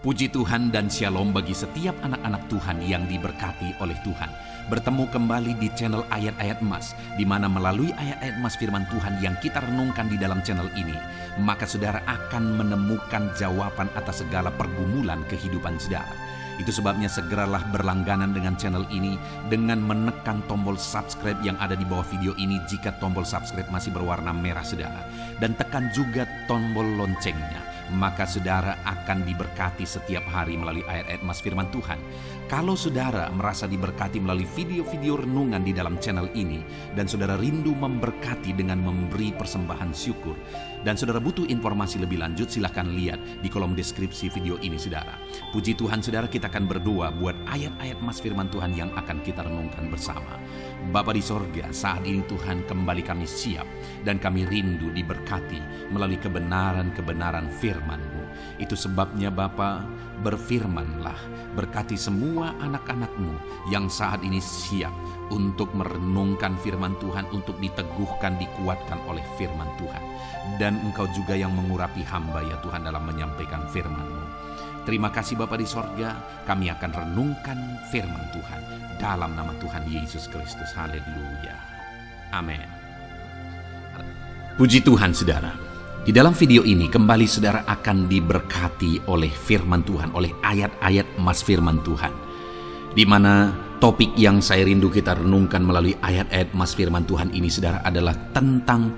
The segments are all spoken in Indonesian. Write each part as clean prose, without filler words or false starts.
Puji Tuhan dan Shalom bagi setiap anak-anak Tuhan yang diberkati oleh Tuhan. Bertemu kembali di channel Ayat-Ayat Emas, di mana melalui ayat-ayat emas firman Tuhan yang kita renungkan di dalam channel ini, maka saudara akan menemukan jawaban atas segala pergumulan kehidupan saudara. Itu sebabnya segeralah berlangganan dengan channel ini dengan menekan tombol subscribe yang ada di bawah video ini jika tombol subscribe masih berwarna merah saudara. Dan tekan juga tombol loncengnya, maka saudara akan diberkati setiap hari melalui ayat-ayat emas firman Tuhan. Kalau saudara merasa diberkati melalui video-video renungan di dalam channel ini, dan saudara rindu memberkati dengan memberi persembahan syukur, dan saudara butuh informasi lebih lanjut, silahkan lihat di kolom deskripsi video ini saudara. Puji Tuhan saudara, kita akan berdoa buat ayat-ayat emas firman Tuhan yang akan kita renungkan bersama. Bapa di sorga, saat ini Tuhan kembali kami siap dan kami rindu diberkati melalui kebenaran-kebenaran firman-Mu. Itu sebabnya Bapa, berfirmanlah, berkati semua anak-anak-Mu yang saat ini siap untuk merenungkan firman Tuhan, untuk diteguhkan, dikuatkan oleh firman Tuhan. Dan Engkau juga yang mengurapi hamba ya Tuhan dalam menyampaikan firman-Mu. Terima kasih Bapa di sorga, kami akan renungkan firman Tuhan dalam nama Tuhan Yesus Kristus. Haleluya. Amin. Puji Tuhan saudara. Di dalam video ini kembali saudara akan diberkati oleh firman Tuhan, oleh ayat-ayat emas firman Tuhan. Di mana topik yang saya rindu kita renungkan melalui ayat-ayat emas firman Tuhan ini saudara adalah tentang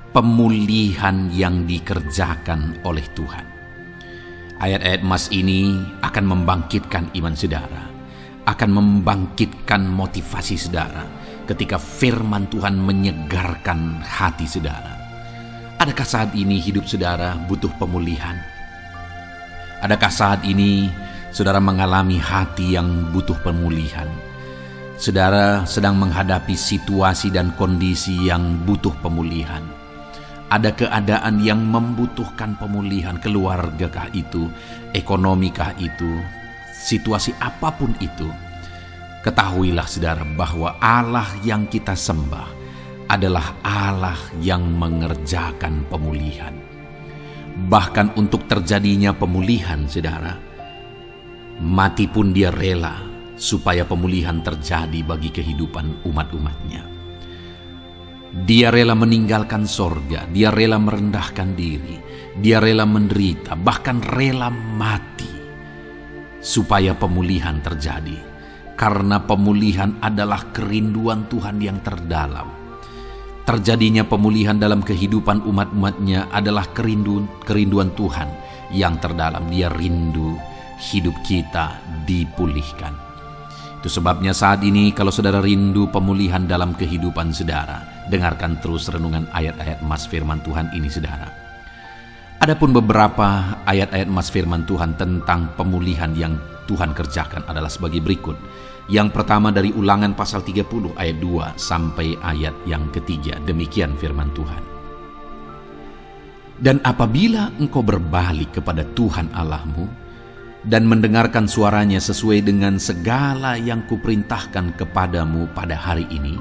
pemulihan yang dikerjakan oleh Tuhan. Ayat-ayat emas ini akan membangkitkan iman saudara, akan membangkitkan motivasi saudara ketika firman Tuhan menyegarkan hati saudara. Adakah saat ini hidup saudara butuh pemulihan? Adakah saat ini saudara mengalami hati yang butuh pemulihan? Saudara sedang menghadapi situasi dan kondisi yang butuh pemulihan. Ada keadaan yang membutuhkan pemulihan, keluargakah itu, ekonomikah itu, situasi apapun itu. Ketahuilah saudara bahwa Allah yang kita sembah adalah Allah yang mengerjakan pemulihan. Bahkan untuk terjadinya pemulihan saudara, mati pun dia rela supaya pemulihan terjadi bagi kehidupan umat-umatnya. Dia rela meninggalkan sorga, dia rela merendahkan diri, dia rela menderita, bahkan rela mati supaya pemulihan terjadi. Karena pemulihan adalah kerinduan Tuhan yang terdalam. Terjadinya pemulihan dalam kehidupan umat-umatnya adalah kerinduan Tuhan yang terdalam. Dia rindu hidup kita dipulihkan. Itu sebabnya saat ini kalau saudara rindu pemulihan dalam kehidupan saudara, dengarkan terus renungan ayat-ayat emas firman Tuhan ini saudara. Adapun beberapa ayat-ayat emas firman Tuhan tentang pemulihan yang Tuhan kerjakan adalah sebagai berikut. Yang pertama dari Ulangan pasal 30 ayat 2 sampai ayat yang ketiga. Demikian firman Tuhan. Dan apabila engkau berbalik kepada Tuhan Allahmu dan mendengarkan suaranya sesuai dengan segala yang kuperintahkan kepadamu pada hari ini,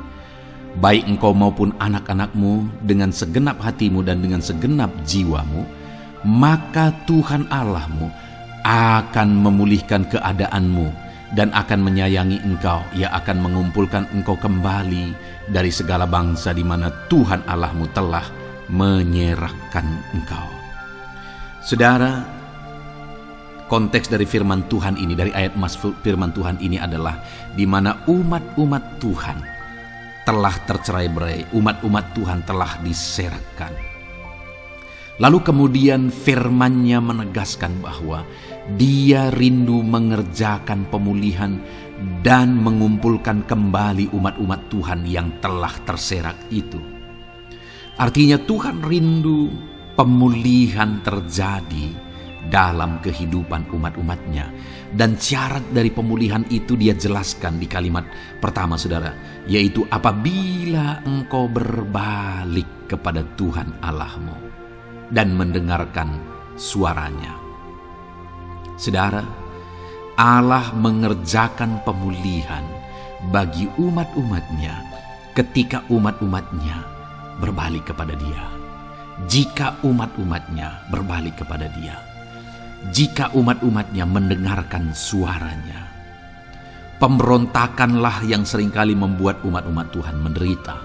baik engkau maupun anak-anakmu dengan segenap hatimu dan dengan segenap jiwamu, maka Tuhan Allahmu akan memulihkan keadaanmu dan akan menyayangi engkau. Ia akan mengumpulkan engkau kembali dari segala bangsa di mana Tuhan Allahmu telah menyerahkan engkau. Saudara, konteks dari firman Tuhan ini, dari ayat emas firman Tuhan ini adalah di mana umat-umat Tuhan telah tercerai-berai, umat-umat Tuhan telah diserahkan. Lalu kemudian firman-Nya menegaskan bahwa Dia rindu mengerjakan pemulihan dan mengumpulkan kembali umat-umat Tuhan yang telah terserak itu. Artinya Tuhan rindu pemulihan terjadi dalam kehidupan umat-umatnya. Dan syarat dari pemulihan itu dia jelaskan di kalimat pertama saudara, yaitu apabila engkau berbalik kepada Tuhan Allahmu dan mendengarkan suaranya. Saudara, Allah mengerjakan pemulihan bagi umat-umatnya ketika umat-umatnya berbalik kepada Dia. Jika umat-umatnya berbalik kepada Dia. jika umat-umatnya mendengarkan suaranya. Pemberontakanlah yang seringkali membuat umat-umat Tuhan menderita.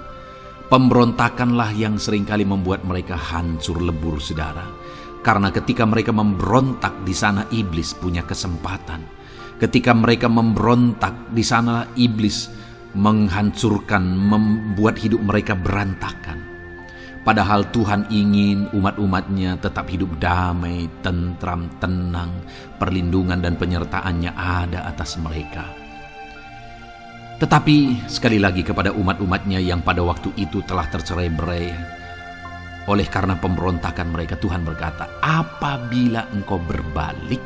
Pemberontakanlah yang seringkali membuat mereka hancur lebur, saudara. Karena ketika mereka memberontak, di sana iblis punya kesempatan. Ketika mereka memberontak, di sana iblis menghancurkan, membuat hidup mereka berantakan. Padahal Tuhan ingin umat-umatnya tetap hidup damai, tentram, tenang, perlindungan dan penyertaannya ada atas mereka. Tetapi sekali lagi kepada umat-umatnya yang pada waktu itu telah tercerai-berai oleh karena pemberontakan mereka, Tuhan berkata, apabila engkau berbalik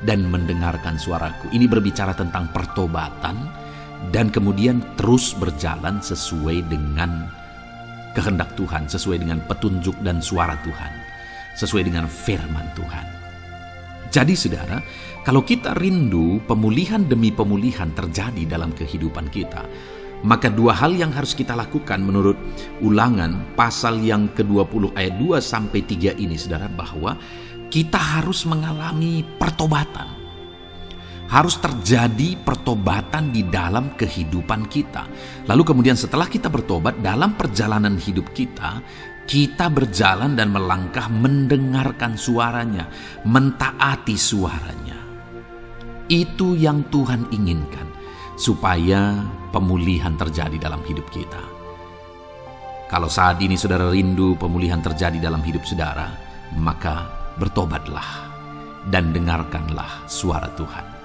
dan mendengarkan suaraku. Ini berbicara tentang pertobatan dan kemudian terus berjalan sesuai dengan kehendak Tuhan, sesuai dengan petunjuk dan suara Tuhan, sesuai dengan firman Tuhan. Jadi saudara, kalau kita rindu pemulihan demi pemulihan terjadi dalam kehidupan kita, maka dua hal yang harus kita lakukan menurut Ulangan pasal yang ke-20 ayat 2-3 ini, saudara, bahwa kita harus mengalami pertobatan. Harus terjadi pertobatan di dalam kehidupan kita. Lalu kemudian setelah kita bertobat, dalam perjalanan hidup kita, kita berjalan dan melangkah mendengarkan suaranya, mentaati suaranya. Itu yang Tuhan inginkan, supaya pemulihan terjadi dalam hidup kita. Kalau saat ini saudara rindu pemulihan terjadi dalam hidup saudara, maka bertobatlah dan dengarkanlah suara Tuhan.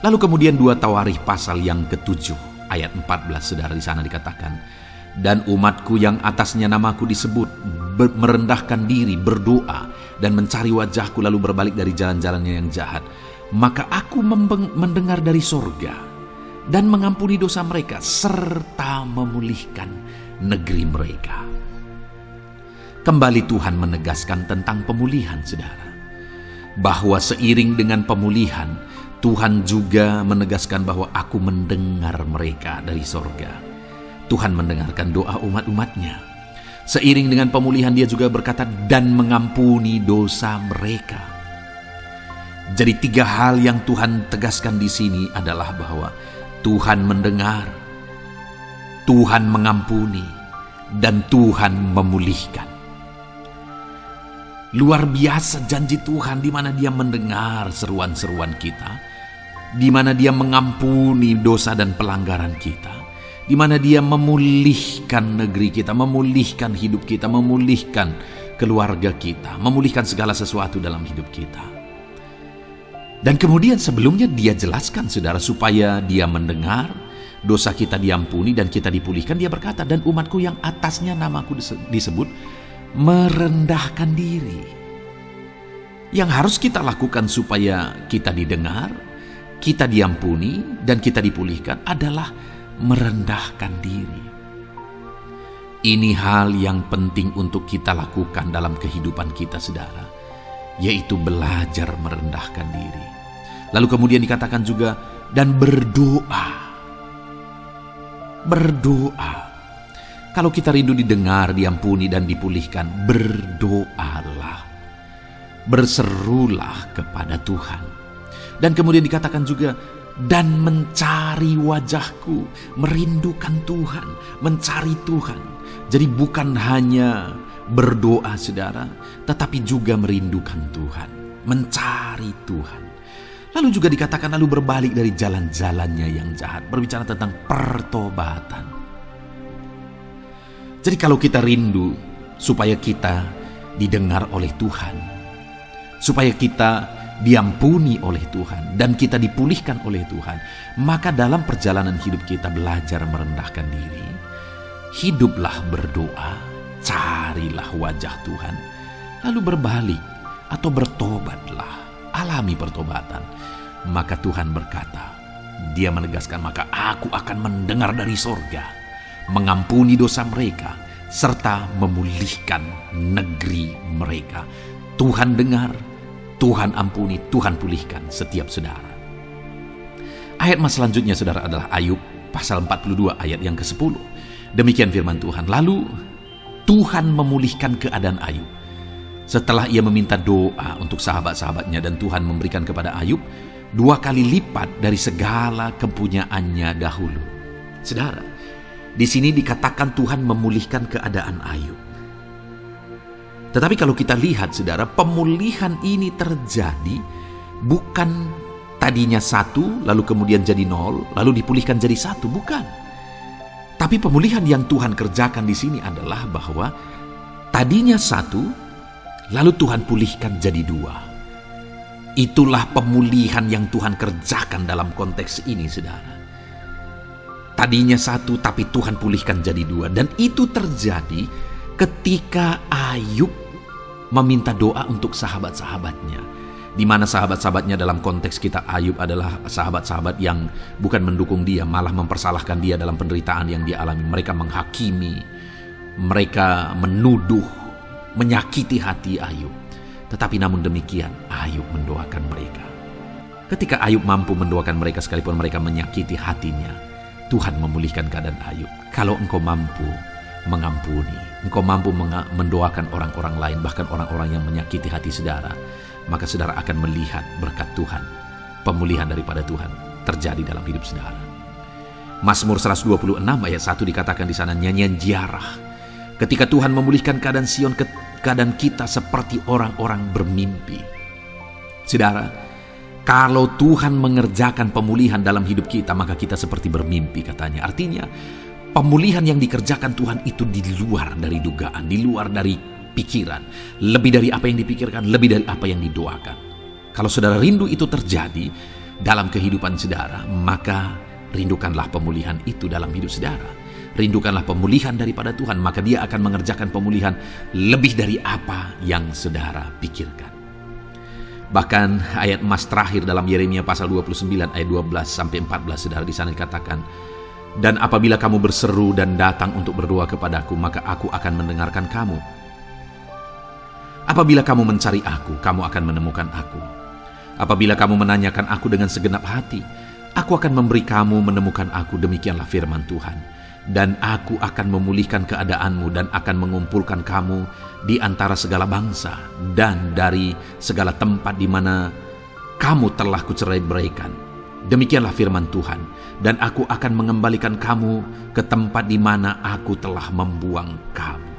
Lalu kemudian 2 Tawarikh pasal yang ke-7 ayat 14, saudara, di sana dikatakan, dan umatku yang atasnya namaku disebut merendahkan diri, berdoa dan mencari wajahku lalu berbalik dari jalan-jalannya yang jahat, maka aku mendengar dari sorga dan mengampuni dosa mereka serta memulihkan negeri mereka. Kembali Tuhan menegaskan tentang pemulihan, saudara, bahwa seiring dengan pemulihan Tuhan juga menegaskan bahwa aku mendengar mereka dari sorga. Tuhan mendengarkan doa umat-umatnya. Seiring dengan pemulihan dia juga berkata dan mengampuni dosa mereka. Jadi 3 hal yang Tuhan tegaskan di sini adalah bahwa Tuhan mendengar, Tuhan mengampuni, dan Tuhan memulihkan. Luar biasa janji Tuhan, di mana Dia mendengar seruan-seruan kita, di mana Dia mengampuni dosa dan pelanggaran kita, di mana Dia memulihkan negeri kita, memulihkan hidup kita, memulihkan keluarga kita, memulihkan segala sesuatu dalam hidup kita. Dan kemudian sebelumnya Dia jelaskan, saudara, supaya Dia mendengar, dosa kita diampuni dan kita dipulihkan. Dia berkata, dan umatku yang atasnya namaku disebut merendahkan diri. Yang harus kita lakukan supaya kita didengar, kita diampuni, dan kita dipulihkan adalah merendahkan diri. Ini hal yang penting untuk kita lakukan dalam kehidupan kita, saudara, yaitu belajar merendahkan diri. Lalu kemudian dikatakan juga, dan berdoa. Berdoa. Kalau kita rindu didengar, diampuni, dan dipulihkan, berdoalah. Berserulah kepada Tuhan. Dan kemudian dikatakan juga, dan mencari wajahku, merindukan Tuhan, mencari Tuhan. Jadi bukan hanya berdoa, saudara, tetapi juga merindukan Tuhan, mencari Tuhan. Lalu juga dikatakan lalu berbalik dari jalan-jalannya yang jahat, berbicara tentang pertobatan. Jadi kalau kita rindu supaya kita didengar oleh Tuhan, supaya kita diampuni oleh Tuhan, dan kita dipulihkan oleh Tuhan, maka dalam perjalanan hidup kita belajar merendahkan diri, hiduplah berdoa, carilah wajah Tuhan, lalu berbalik atau bertobatlah, alami pertobatan. Maka Tuhan berkata, Dia menegaskan, maka aku akan mendengar dari sorga, mengampuni dosa mereka, serta memulihkan negeri mereka. Tuhan dengar, Tuhan ampuni, Tuhan pulihkan setiap saudara. Ayat selanjutnya, saudara, adalah Ayub pasal 42 ayat yang ke-10. Demikian firman Tuhan. Lalu Tuhan memulihkan keadaan Ayub Setelah ia meminta doa untuk sahabat-sahabatnya dan Tuhan memberikan kepada Ayub 2 kali lipat dari segala kepunyaannya dahulu. Saudara, di sini dikatakan Tuhan memulihkan keadaan Ayub. Tetapi kalau kita lihat, saudara, pemulihan ini terjadi bukan tadinya 1, lalu kemudian jadi 0, lalu dipulihkan jadi 1, bukan. Tapi pemulihan yang Tuhan kerjakan di sini adalah bahwa tadinya 1, lalu Tuhan pulihkan jadi 2. Itulah pemulihan yang Tuhan kerjakan dalam konteks ini, saudara. Tadinya 1, tapi Tuhan pulihkan jadi 2. Dan itu terjadi ketika Ayub meminta doa untuk sahabat-sahabatnya. Di mana sahabat-sahabatnya dalam konteks kita Ayub adalah sahabat-sahabat yang bukan mendukung dia, malah mempersalahkan dia dalam penderitaan yang dia alami. Mereka menghakimi, mereka menuduh, menyakiti hati Ayub. Tetapi namun demikian, Ayub mendoakan mereka. Ketika Ayub mampu mendoakan mereka sekalipun mereka menyakiti hatinya, Tuhan memulihkan keadaan Ayub. Kalau engkau mampu mengampuni, engkau mampu mendoakan orang-orang lain, bahkan orang-orang yang menyakiti hati saudara, maka saudara akan melihat berkat Tuhan, pemulihan daripada Tuhan terjadi dalam hidup saudara. Mazmur 126 ayat 1 dikatakan di sana, nyanyian ziarah. Ketika Tuhan memulihkan keadaan Sion, keadaan kita seperti orang-orang bermimpi. Saudara, kalau Tuhan mengerjakan pemulihan dalam hidup kita, maka kita seperti bermimpi katanya. Artinya, pemulihan yang dikerjakan Tuhan itu di luar dari dugaan, di luar dari pikiran, lebih dari apa yang dipikirkan, lebih dari apa yang didoakan. Kalau saudara rindu itu terjadi dalam kehidupan saudara, maka rindukanlah pemulihan itu dalam hidup saudara. Rindukanlah pemulihan daripada Tuhan, maka Dia akan mengerjakan pemulihan lebih dari apa yang saudara pikirkan. Bahkan ayat emas terakhir dalam Yeremia pasal 29 ayat 12 sampai 14, saudara, di sana dikatakan, dan apabila kamu berseru dan datang untuk berdoa kepadaku, maka aku akan mendengarkan kamu. Apabila kamu mencari aku, kamu akan menemukan aku. Apabila kamu menanyakan aku dengan segenap hati, aku akan memberi kamu menemukan aku, demikianlah firman Tuhan. Dan aku akan memulihkan keadaanmu dan akan mengumpulkan kamu di antara segala bangsa dan dari segala tempat di mana kamu telah kucerai-beraikan. Demikianlah firman Tuhan. Dan aku akan mengembalikan kamu ke tempat di mana aku telah membuang kamu.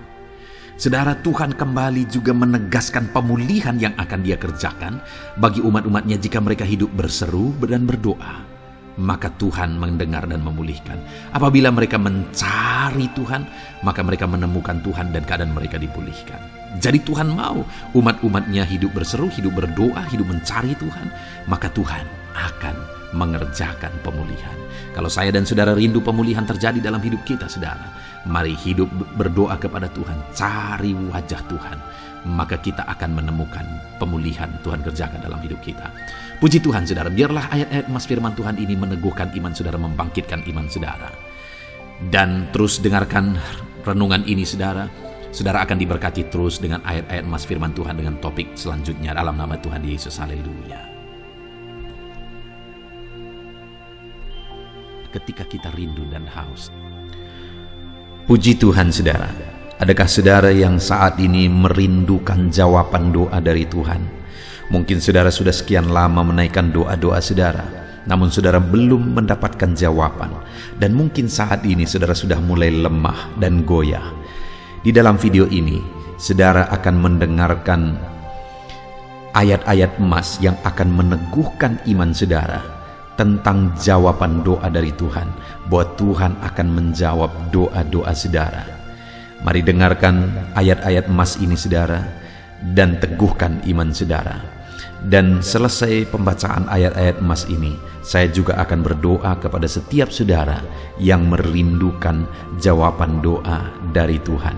Saudara, Tuhan kembali juga menegaskan pemulihan yang akan Dia kerjakan bagi umat-umatnya jika mereka hidup berseru dan berdoa. Maka Tuhan mendengar dan memulihkan. Apabila mereka mencari Tuhan, maka mereka menemukan Tuhan dan keadaan mereka dipulihkan. Jadi Tuhan mau umat-umatnya hidup berseru, hidup berdoa, hidup mencari Tuhan, maka Tuhan akan mengerjakan pemulihan. Kalau saya dan saudara rindu pemulihan terjadi dalam hidup kita, saudara, mari hidup berdoa kepada Tuhan, cari wajah Tuhan, maka kita akan menemukan pemulihan Tuhan kerjakan dalam hidup kita. Puji Tuhan, saudara, biarlah ayat-ayat emas firman Tuhan ini meneguhkan iman saudara, membangkitkan iman saudara. Dan terus dengarkan renungan ini, saudara. Saudara akan diberkati terus dengan ayat-ayat emas firman Tuhan dengan topik selanjutnya dalam nama Tuhan Yesus. Haleluya. Ketika kita rindu dan haus. Puji Tuhan, saudara. Adakah saudara yang saat ini merindukan jawaban doa dari Tuhan? Mungkin saudara sudah sekian lama menaikkan doa-doa saudara, namun saudara belum mendapatkan jawaban. Dan mungkin saat ini saudara sudah mulai lemah dan goyah. Di dalam video ini, saudara akan mendengarkan ayat-ayat emas yang akan meneguhkan iman saudara tentang jawaban doa dari Tuhan, bahwa Tuhan akan menjawab doa-doa saudara. Mari dengarkan ayat-ayat emas ini, saudara, dan teguhkan iman saudara. Dan selesai pembacaan ayat-ayat emas ini, saya juga akan berdoa kepada setiap saudara yang merindukan jawaban doa dari Tuhan.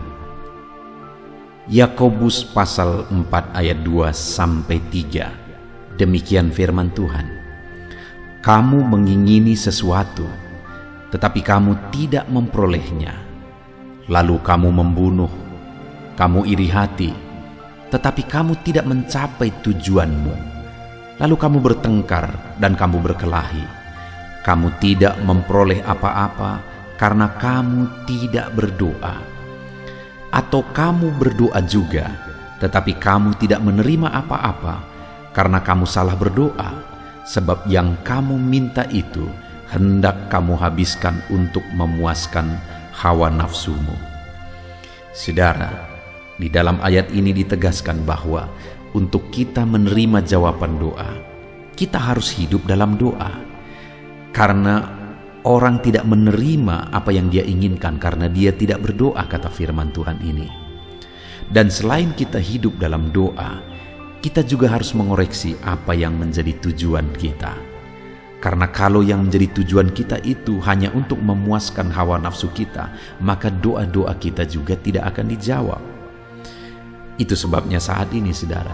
Yakobus pasal 4 ayat 2-3. Demikian firman Tuhan. Kamu mengingini sesuatu, tetapi kamu tidak memperolehnya. Lalu kamu membunuh, kamu iri hati, tetapi kamu tidak mencapai tujuanmu. Lalu kamu bertengkar dan kamu berkelahi. Kamu tidak memperoleh apa-apa karena kamu tidak berdoa. Atau kamu berdoa juga, Tetapi kamu tidak menerima apa-apa karena kamu salah berdoa, sebab yang kamu minta itu hendak kamu habiskan untuk memuaskan hawa nafsumu. Saudara, di dalam ayat ini ditegaskan bahwa untuk kita menerima jawaban doa, kita harus hidup dalam doa. Karena orang tidak menerima apa yang dia inginkan karena dia tidak berdoa, kata firman Tuhan ini. Dan selain kita hidup dalam doa, kita juga harus mengoreksi apa yang menjadi tujuan kita. Karena kalau yang menjadi tujuan kita itu hanya untuk memuaskan hawa nafsu kita, maka doa-doa kita juga tidak akan dijawab. Itu sebabnya saat ini saudara,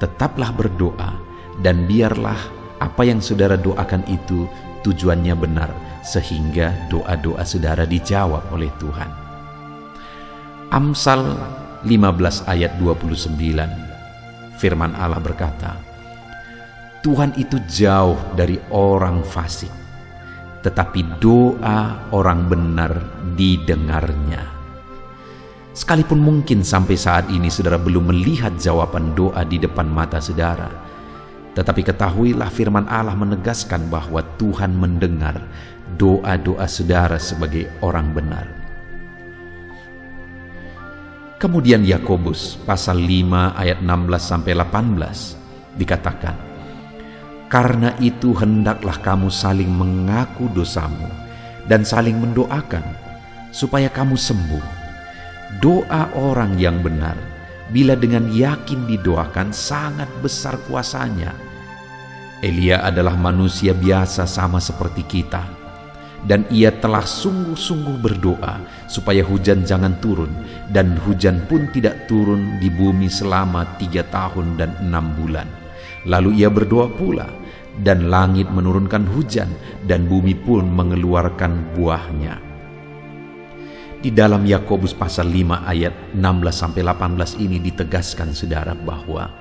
tetaplah berdoa dan biarlah apa yang saudara doakan itu tujuannya benar, sehingga doa-doa saudara dijawab oleh Tuhan. Amsal 15 ayat 29, firman Allah berkata, Tuhan itu jauh dari orang fasik, tetapi doa orang benar didengarnya. Sekalipun mungkin sampai saat ini saudara belum melihat jawaban doa di depan mata saudara, tetapi ketahuilah firman Allah menegaskan bahwa Tuhan mendengar doa-doa saudara sebagai orang benar. Kemudian Yakobus pasal 5 ayat 16-18 dikatakan, karena itu hendaklah kamu saling mengaku dosamu dan saling mendoakan supaya kamu sembuh. Doa orang yang benar bila dengan yakin didoakan sangat besar kuasanya. Elia adalah manusia biasa sama seperti kita, dan ia telah sungguh-sungguh berdoa supaya hujan jangan turun, dan hujan pun tidak turun di bumi selama 3 tahun dan 6 bulan. Lalu ia berdoa pula, dan langit menurunkan hujan, dan bumi pun mengeluarkan buahnya. Di dalam Yakobus pasal 5 ayat 16-18 ini ditegaskan saudara bahwa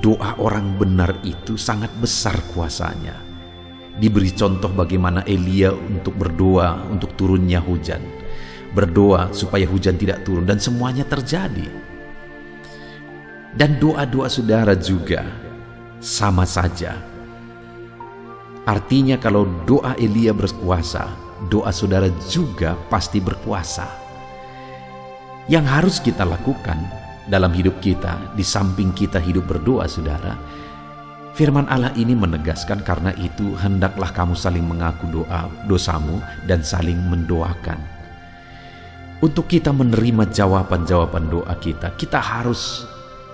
doa orang benar itu sangat besar kuasanya. Diberi contoh bagaimana Elia untuk berdoa untuk turunnya hujan, berdoa supaya hujan tidak turun, dan semuanya terjadi. Dan doa-doa saudara juga sama saja. Artinya kalau doa Elia berkuasa, doa saudara juga pasti berkuasa. Yang harus kita lakukan dalam hidup kita, di samping kita hidup berdoa saudara, firman Allah ini menegaskan, karena itu hendaklah kamu saling mengaku dosamu dan saling mendoakan. Untuk kita menerima jawaban-jawaban doa kita, kita harus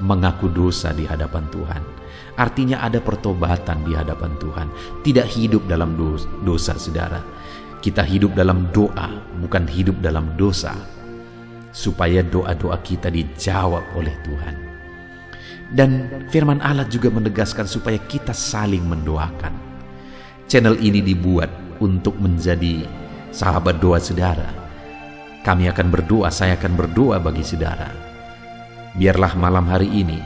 mengaku dosa di hadapan Tuhan. Artinya ada pertobatan di hadapan Tuhan. Tidak hidup dalam dosa saudara. Kita hidup dalam doa, bukan hidup dalam dosa, supaya doa-doa kita dijawab oleh Tuhan. Dan firman Allah juga menegaskan supaya kita saling mendoakan. Channel ini dibuat untuk menjadi sahabat doa saudara. Kami akan berdoa, saya akan berdoa bagi saudara. Biarlah malam hari ini,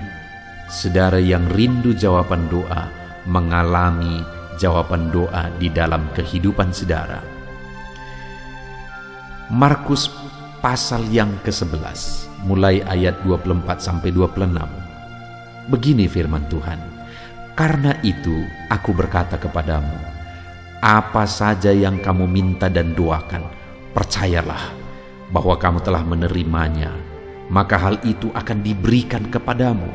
saudara yang rindu jawaban doa, mengalami jawaban doa di dalam kehidupan saudara. Markus pasal yang ke-11, mulai ayat 24-26. Begini firman Tuhan, karena itu aku berkata kepadamu, apa saja yang kamu minta dan doakan, percayalah bahwa kamu telah menerimanya, maka hal itu akan diberikan kepadamu.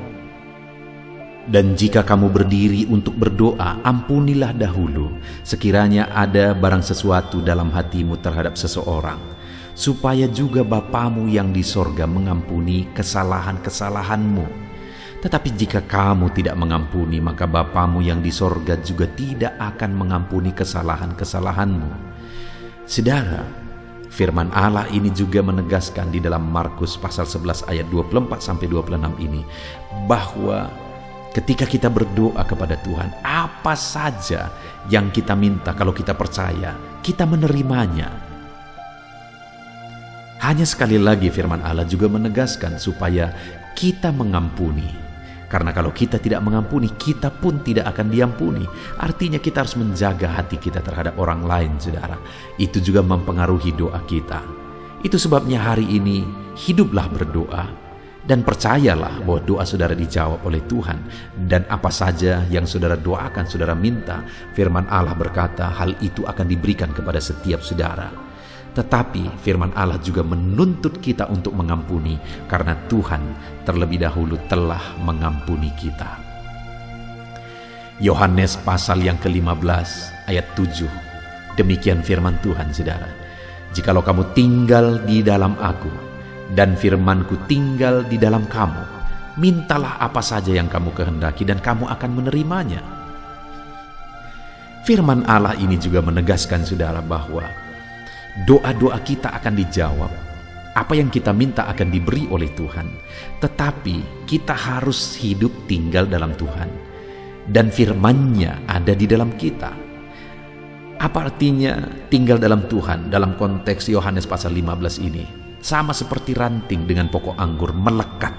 Dan jika kamu berdiri untuk berdoa, ampunilah dahulu sekiranya ada barang sesuatu dalam hatimu terhadap seseorang, supaya juga Bapamu yang di sorga mengampuni kesalahan-kesalahanmu. Tetapi jika kamu tidak mengampuni, maka Bapamu yang di sorga juga tidak akan mengampuni kesalahan-kesalahanmu. Saudara, firman Allah ini juga menegaskan di dalam Markus pasal 11 ayat 24-26 ini, bahwa ketika kita berdoa kepada Tuhan, apa saja yang kita minta, kalau kita percaya, kita menerimanya. Hanya sekali lagi firman Allah juga menegaskan supaya kita mengampuni. Karena kalau kita tidak mengampuni, kita pun tidak akan diampuni. Artinya kita harus menjaga hati kita terhadap orang lain, saudara. Itu juga mempengaruhi doa kita. Itu sebabnya hari ini hiduplah berdoa Dan percayalah bahwa doa saudara dijawab oleh Tuhan. Dan apa saja yang saudara doakan, saudara minta, firman Allah berkata hal itu akan diberikan kepada setiap saudara. Tetapi firman Allah juga menuntut kita untuk mengampuni, karena Tuhan terlebih dahulu telah mengampuni kita. Yohanes pasal yang ke-15 ayat 7. Demikian firman Tuhan, saudara. Jikalau kamu tinggal di dalam aku, dan firmanku tinggal di dalam kamu, mintalah apa saja yang kamu kehendaki dan kamu akan menerimanya. Firman Allah ini juga menegaskan, saudara, bahwa doa-doa kita akan dijawab. Apa yang kita minta akan diberi oleh Tuhan. Tetapi kita harus hidup tinggal dalam Tuhan. Dan firman-Nya ada di dalam kita. Apa artinya tinggal dalam Tuhan dalam konteks Yohanes pasal 15 ini? Sama seperti ranting dengan pokok anggur melekat.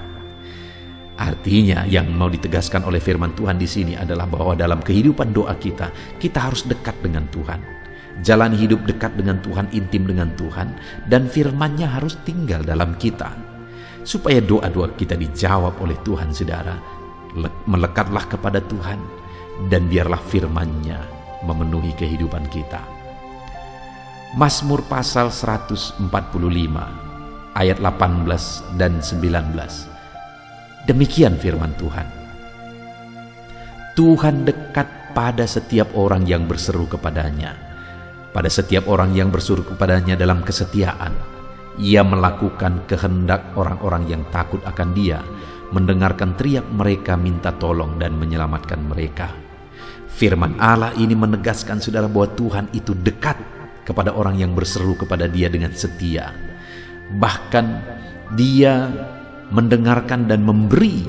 Artinya yang mau ditegaskan oleh firman Tuhan di sini adalah bahwa dalam kehidupan doa kita harus dekat dengan Tuhan. Jalan hidup dekat dengan Tuhan, intim dengan Tuhan, dan firman-Nya harus tinggal dalam kita. Supaya doa-doa kita dijawab oleh Tuhan, saudara, melekatlah kepada Tuhan, dan biarlah firman-Nya memenuhi kehidupan kita. Mazmur pasal 145 ayat 18 dan 19. Demikian firman Tuhan. Tuhan dekat pada setiap orang yang berseru kepadanya, pada setiap orang yang berseru kepadanya dalam kesetiaan. Ia melakukan kehendak orang-orang yang takut akan Dia, mendengarkan teriak mereka minta tolong dan menyelamatkan mereka. Firman Allah ini menegaskan, saudara, bahwa Tuhan itu dekat kepada orang yang berseru kepada Dia dengan setia. Bahkan Dia mendengarkan dan memberi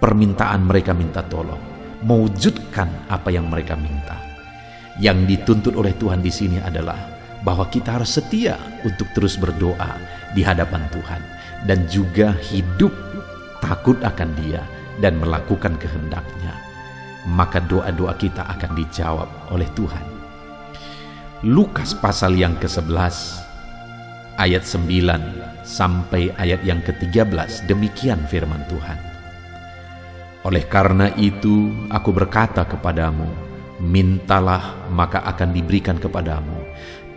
permintaan mereka minta tolong, mewujudkan apa yang mereka minta. Yang dituntut oleh Tuhan di sini adalah bahwa kita harus setia untuk terus berdoa di hadapan Tuhan, dan juga hidup takut akan Dia dan melakukan kehendak-Nya. Maka doa-doa kita akan dijawab oleh Tuhan. Lukas pasal yang ke-11 ayat 9 sampai ayat yang ke-13, demikian firman Tuhan. Oleh karena itu aku berkata kepadamu, mintalah maka akan diberikan kepadamu,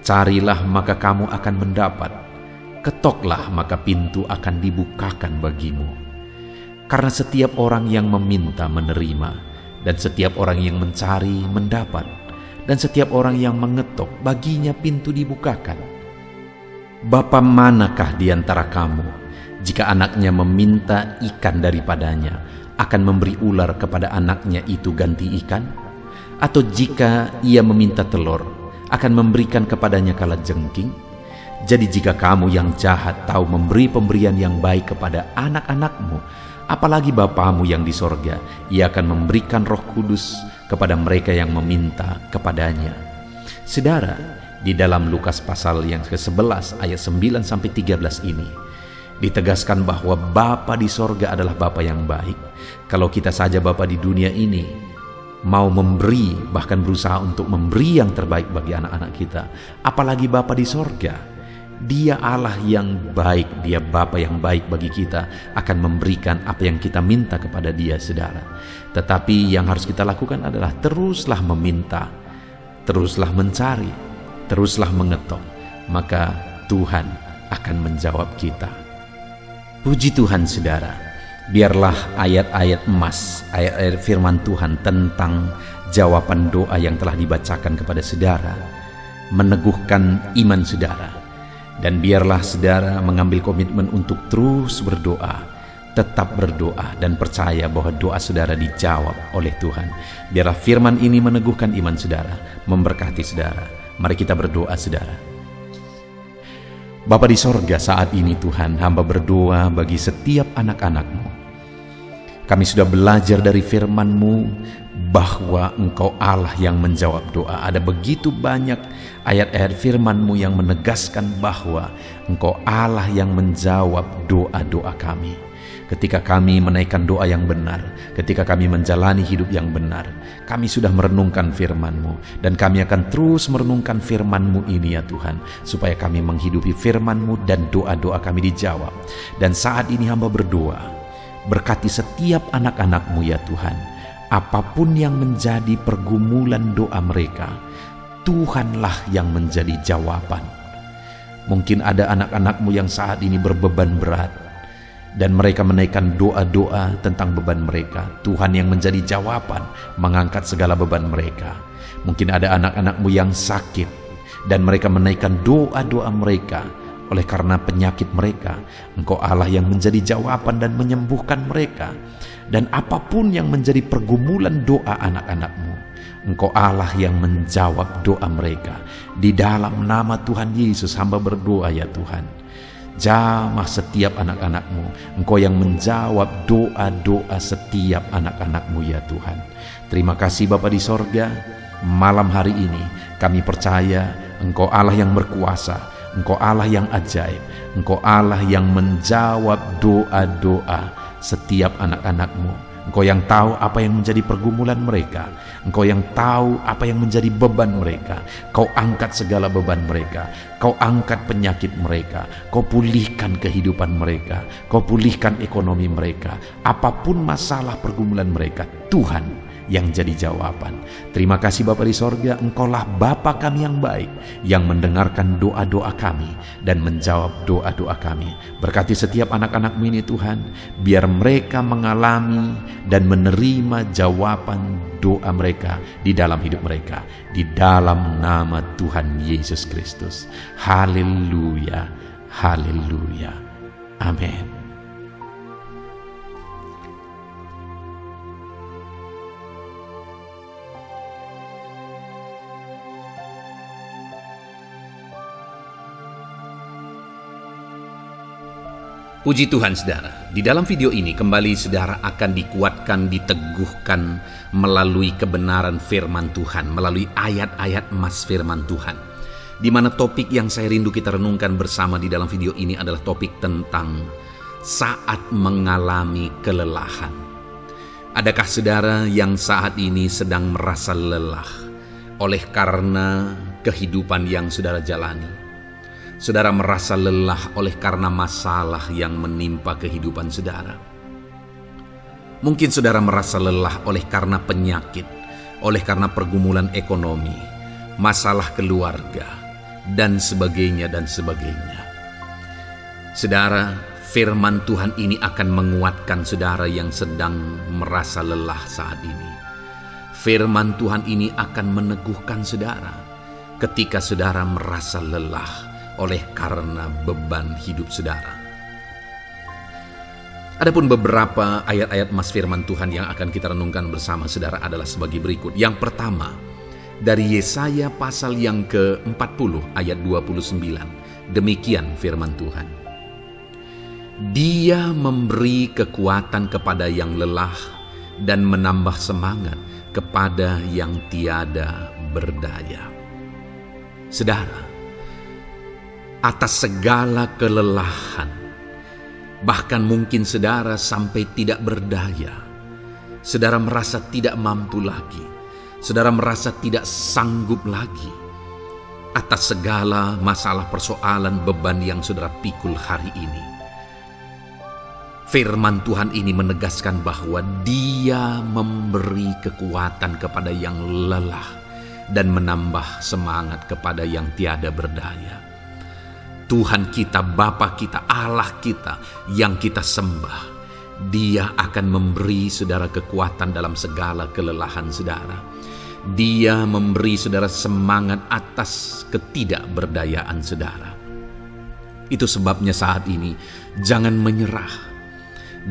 carilah maka kamu akan mendapat, ketoklah maka pintu akan dibukakan bagimu. Karena setiap orang yang meminta menerima, dan setiap orang yang mencari mendapat, dan setiap orang yang mengetok baginya pintu dibukakan. Bapa manakah di antara kamu, jika anaknya meminta ikan daripadanya, akan memberi ular kepada anaknya itu ganti ikan? Atau jika ia meminta telur, akan memberikan kepadanya kalajengking? Jadi jika kamu yang jahat tahu memberi pemberian yang baik kepada anak-anakmu, apalagi Bapamu yang di sorga, Ia akan memberikan Roh Kudus kepada mereka yang meminta kepadanya. Saudara, di dalam Lukas pasal yang ke-11 ayat 9 sampai 13 ini ditegaskan bahwa Bapa di sorga adalah Bapa yang baik. Kalau kita saja Bapa di dunia ini mau memberi, bahkan berusaha untuk memberi yang terbaik bagi anak-anak kita, apalagi Bapa di sorga. Dia Allah yang baik, Dia Bapa yang baik bagi kita, akan memberikan apa yang kita minta kepada Dia, saudara. Tetapi yang harus kita lakukan adalah teruslah meminta, teruslah mencari, teruslah mengetok, maka Tuhan akan menjawab kita. Puji Tuhan, saudara. Biarlah ayat-ayat emas, ayat-ayat firman Tuhan tentang jawaban doa yang telah dibacakan kepada saudara meneguhkan iman saudara. Dan biarlah saudara mengambil komitmen untuk terus berdoa, tetap berdoa, dan percaya bahwa doa saudara dijawab oleh Tuhan. Biarlah firman ini meneguhkan iman saudara, memberkati saudara. Mari kita berdoa, saudara. Bapa di sorga, saat ini Tuhan, hamba berdoa bagi setiap anak-anak-Mu. Kami sudah belajar dari firman-Mu bahwa Engkau Allah yang menjawab doa. Ada begitu banyak ayat-ayat firman-Mu yang menegaskan bahwa Engkau Allah yang menjawab doa-doa kami. ketika kami menaikkan doa yang benar, ketika kami menjalani hidup yang benar, kami sudah merenungkan firman-Mu, dan kami akan terus merenungkan firman-Mu ini ya Tuhan, supaya kami menghidupi firman-Mu dan doa-doa kami dijawab. Dan saat ini hamba berdoa, berkati setiap anak-anak-Mu ya Tuhan, apapun yang menjadi pergumulan doa mereka, Tuhanlah yang menjadi jawaban. Mungkin ada anak-anak-Mu yang saat ini berbeban berat, dan mereka menaikkan doa-doa tentang beban mereka. Tuhan yang menjadi jawaban, mengangkat segala beban mereka. Mungkin ada anak-anak-Mu yang sakit, dan mereka menaikkan doa-doa mereka. Oleh karena penyakit mereka, Engkau Allah yang menjadi jawaban dan menyembuhkan mereka. Dan apapun yang menjadi pergumulan doa anak-anak-Mu, Engkau Allah yang menjawab doa mereka. Di dalam nama Tuhan Yesus hamba berdoa ya Tuhan, jamah setiap anak-anak-Mu. Engkau yang menjawab doa-doa setiap anak-anak-Mu ya Tuhan. Terima kasih Bapa di sorga. Malam hari ini kami percaya Engkau Allah yang berkuasa, Engkau Allah yang ajaib, Engkau Allah yang menjawab doa-doa setiap anak-anak-Mu. Engkau yang tahu apa yang menjadi pergumulan mereka. Engkau yang tahu apa yang menjadi beban mereka. Kau angkat segala beban mereka. Kau angkat penyakit mereka. Kau pulihkan kehidupan mereka. Kau pulihkan ekonomi mereka. Apapun masalah pergumulan mereka, Tuhan yang jadi jawaban. Terima kasih Bapa di sorga, Engkaulah Bapa kami yang baik, yang mendengarkan doa-doa kami dan menjawab doa-doa kami. Berkati setiap anak-anak-Mu ini Tuhan, biar mereka mengalami dan menerima jawaban doa mereka di dalam hidup mereka, di dalam nama Tuhan Yesus Kristus. Haleluya, haleluya, amin. Puji Tuhan saudara, di dalam video ini kembali saudara akan dikuatkan, diteguhkan melalui kebenaran firman Tuhan, melalui ayat-ayat emas firman Tuhan. Di mana topik yang saya rindu kita renungkan bersama di dalam video ini adalah topik tentang saat mengalami kelelahan. Adakah saudara yang saat ini sedang merasa lelah oleh karena kehidupan yang saudara jalani? Saudara merasa lelah oleh karena masalah yang menimpa kehidupan saudara. Mungkin saudara merasa lelah oleh karena penyakit, oleh karena pergumulan ekonomi, masalah keluarga, dan sebagainya dan sebagainya. Saudara, firman Tuhan ini akan menguatkan saudara yang sedang merasa lelah saat ini. Firman Tuhan ini akan meneguhkan saudara ketika saudara merasa lelah oleh karena beban hidup saudara. Adapun beberapa ayat-ayat emas firman Tuhan yang akan kita renungkan bersama saudara adalah sebagai berikut. Yang pertama, dari Yesaya pasal yang ke-40 ayat 29. Demikian firman Tuhan. Dia memberi kekuatan kepada yang lelah dan menambah semangat kepada yang tiada berdaya. Saudara, atas segala kelelahan, bahkan mungkin saudara sampai tidak berdaya, saudara merasa tidak mampu lagi, saudara merasa tidak sanggup lagi, atas segala masalah persoalan beban yang saudara pikul hari ini. Firman Tuhan ini menegaskan bahwa Dia memberi kekuatan kepada yang lelah dan menambah semangat kepada yang tiada berdaya. Tuhan kita, Bapa kita, Allah kita yang kita sembah, Dia akan memberi saudara kekuatan dalam segala kelelahan saudara. Dia memberi saudara semangat atas ketidakberdayaan saudara. Itu sebabnya saat ini jangan menyerah.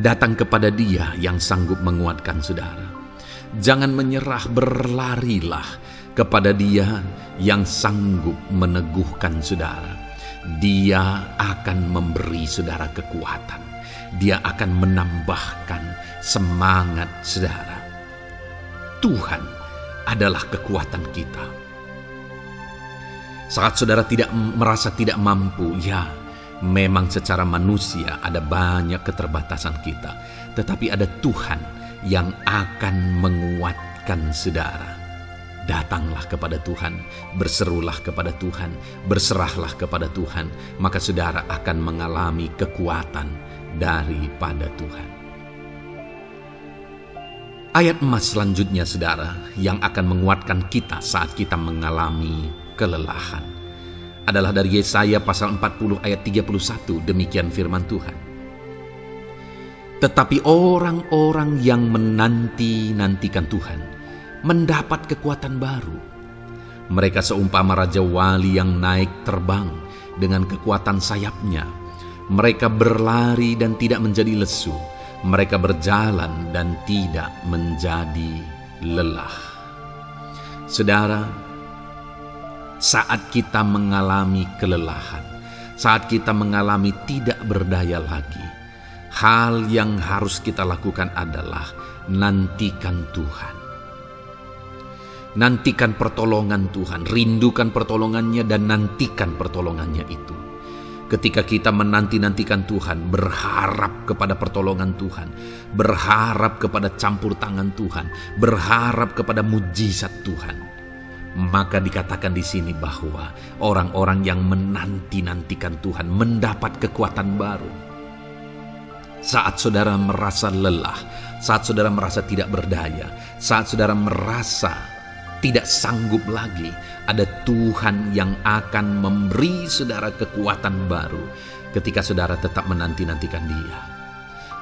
Datang kepada Dia yang sanggup menguatkan saudara. Jangan menyerah, berlarilah kepada Dia yang sanggup meneguhkan saudara. Dia akan memberi saudara kekuatan. Dia akan menambahkan semangat saudara. Tuhan adalah kekuatan kita. Saat saudara merasa tidak mampu, ya, Memang secara manusia ada banyak keterbatasan kita, tetapi ada Tuhan yang akan menguatkan saudara. Datanglah kepada Tuhan, berserulah kepada Tuhan, berserahlah kepada Tuhan, maka saudara akan mengalami kekuatan daripada Tuhan. Ayat emas selanjutnya saudara yang akan menguatkan kita saat kita mengalami kelelahan adalah dari Yesaya pasal 40 ayat 31. Demikian firman Tuhan. Tetapi orang-orang yang menanti-nantikan Tuhan mendapat kekuatan baru. Mereka seumpama raja wali yang naik terbang dengan kekuatan sayapnya. Mereka berlari dan tidak menjadi lesu. Mereka berjalan dan tidak menjadi lelah. Saudara, saat kita mengalami kelelahan, saat kita mengalami tidak berdaya lagi, hal yang harus kita lakukan adalah nantikan Tuhan. Nantikan pertolongan Tuhan, rindukan pertolongannya dan nantikan pertolongannya itu. Ketika kita menanti-nantikan Tuhan, berharap kepada pertolongan Tuhan, berharap kepada campur tangan Tuhan, berharap kepada mujizat Tuhan, maka dikatakan di sini bahwa orang-orang yang menanti-nantikan Tuhan mendapat kekuatan baru. Saat saudara merasa lelah, saat saudara merasa tidak berdaya, saat saudara merasa tidak sanggup lagi, ada Tuhan yang akan memberi saudara kekuatan baru ketika saudara tetap menanti-nantikan Dia.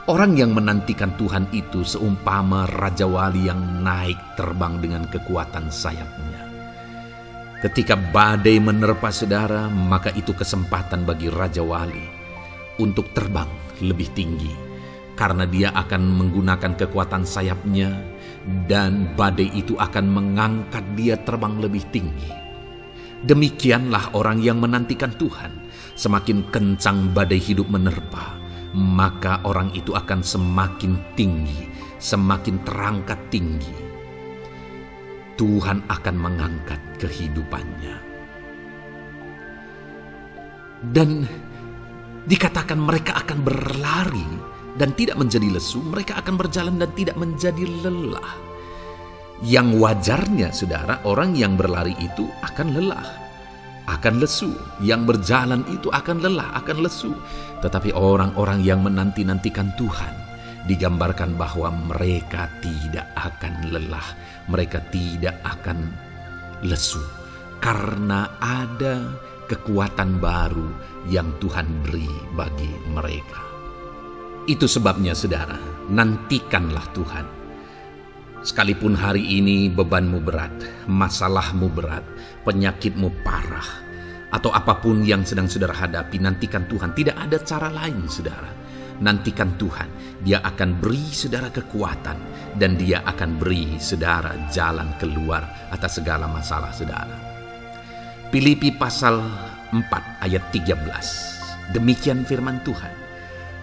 Orang yang menantikan Tuhan itu seumpama raja wali yang naik terbang dengan kekuatan sayapnya. Ketika badai menerpa saudara, maka itu kesempatan bagi raja wali untuk terbang lebih tinggi, karena dia akan menggunakan kekuatan sayapnya dan badai itu akan mengangkat dia terbang lebih tinggi. Demikianlah orang yang menantikan Tuhan. Semakin kencang badai hidup menerpa, maka orang itu akan semakin tinggi, semakin terangkat tinggi. Tuhan akan mengangkat kehidupannya. Dan dikatakan mereka akan berlari dan tidak menjadi lesu, mereka akan berjalan dan tidak menjadi lelah. Yang wajarnya saudara, orang yang berlari itu akan lelah, akan lesu. Yang berjalan itu akan lelah, akan lesu. Tetapi orang-orang yang menanti-nantikan Tuhan, digambarkan bahwa mereka tidak akan lelah, mereka tidak akan lesu, karena ada kekuatan baru yang Tuhan beri bagi mereka. Itu sebabnya saudara, nantikanlah Tuhan. Sekalipun hari ini bebanmu berat, masalahmu berat, penyakitmu parah, atau apapun yang sedang saudara hadapi, nantikan Tuhan. Tidak ada cara lain saudara. Nantikan Tuhan, Dia akan beri saudara kekuatan, dan Dia akan beri saudara jalan keluar atas segala masalah saudara. Filipi pasal 4 ayat 13. Demikian firman Tuhan.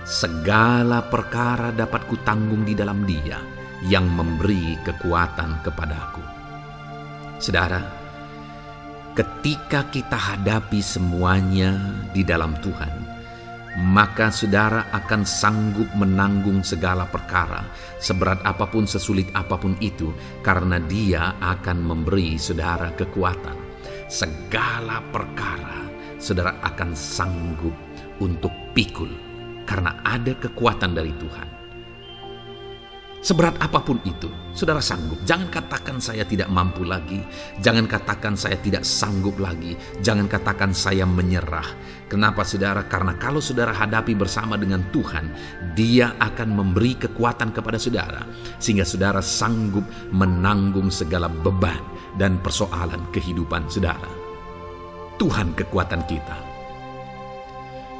Segala perkara dapat kutanggung di dalam Dia yang memberi kekuatan kepadaku. Saudara, ketika kita hadapi semuanya di dalam Tuhan, maka saudara akan sanggup menanggung segala perkara, seberat apapun, sesulit apapun itu, karena Dia akan memberi saudara kekuatan. Segala perkara saudara akan sanggup untuk pikul, karena ada kekuatan dari Tuhan. Seberat apapun itu, saudara sanggup. Jangan katakan saya tidak mampu lagi. Jangan katakan saya tidak sanggup lagi. Jangan katakan saya menyerah. Kenapa saudara? Karena kalau saudara hadapi bersama dengan Tuhan, Dia akan memberi kekuatan kepada saudara, sehingga saudara sanggup menanggung segala beban dan persoalan kehidupan saudara. Tuhan kekuatan kita.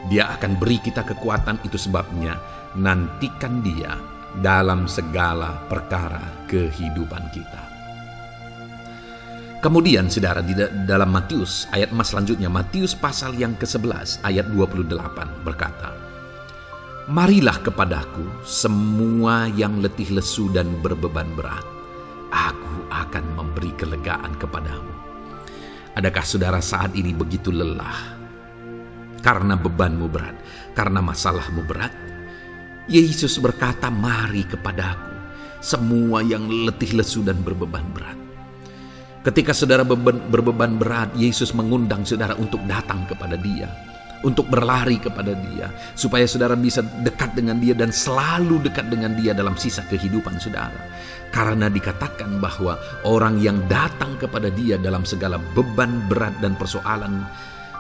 Dia akan beri kita kekuatan, itu sebabnya nantikan Dia dalam segala perkara kehidupan kita. Kemudian saudara, di dalam Matius ayat selanjutnya, Matius pasal yang ke-11 ayat 28 berkata, "Marilah kepadaku semua yang letih lesu dan berbeban berat, aku akan memberi kelegaan kepadamu." Adakah saudara saat ini begitu lelah? karena bebanmu berat, karena masalahmu berat. Yesus berkata, mari kepadaku, semua yang letih lesu dan berbeban berat. Ketika saudara berbeban berat, Yesus mengundang saudara untuk datang kepada Dia, untuk berlari kepada Dia, supaya saudara bisa dekat dengan Dia dan selalu dekat dengan Dia dalam sisa kehidupan saudara. Karena dikatakan bahwa orang yang datang kepada Dia dalam segala beban berat dan persoalan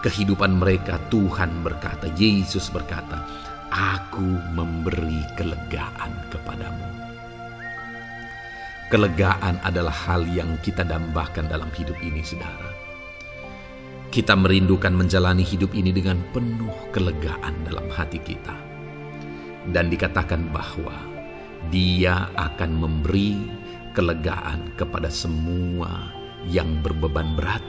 kehidupan mereka, Tuhan berkata, Yesus berkata, aku memberi kelegaan kepadamu. Kelegaan adalah hal yang kita dambakan dalam hidup ini, saudara. Kita merindukan menjalani hidup ini dengan penuh kelegaan dalam hati kita. Dan dikatakan bahwa Dia akan memberi kelegaan kepada semua yang berbeban berat,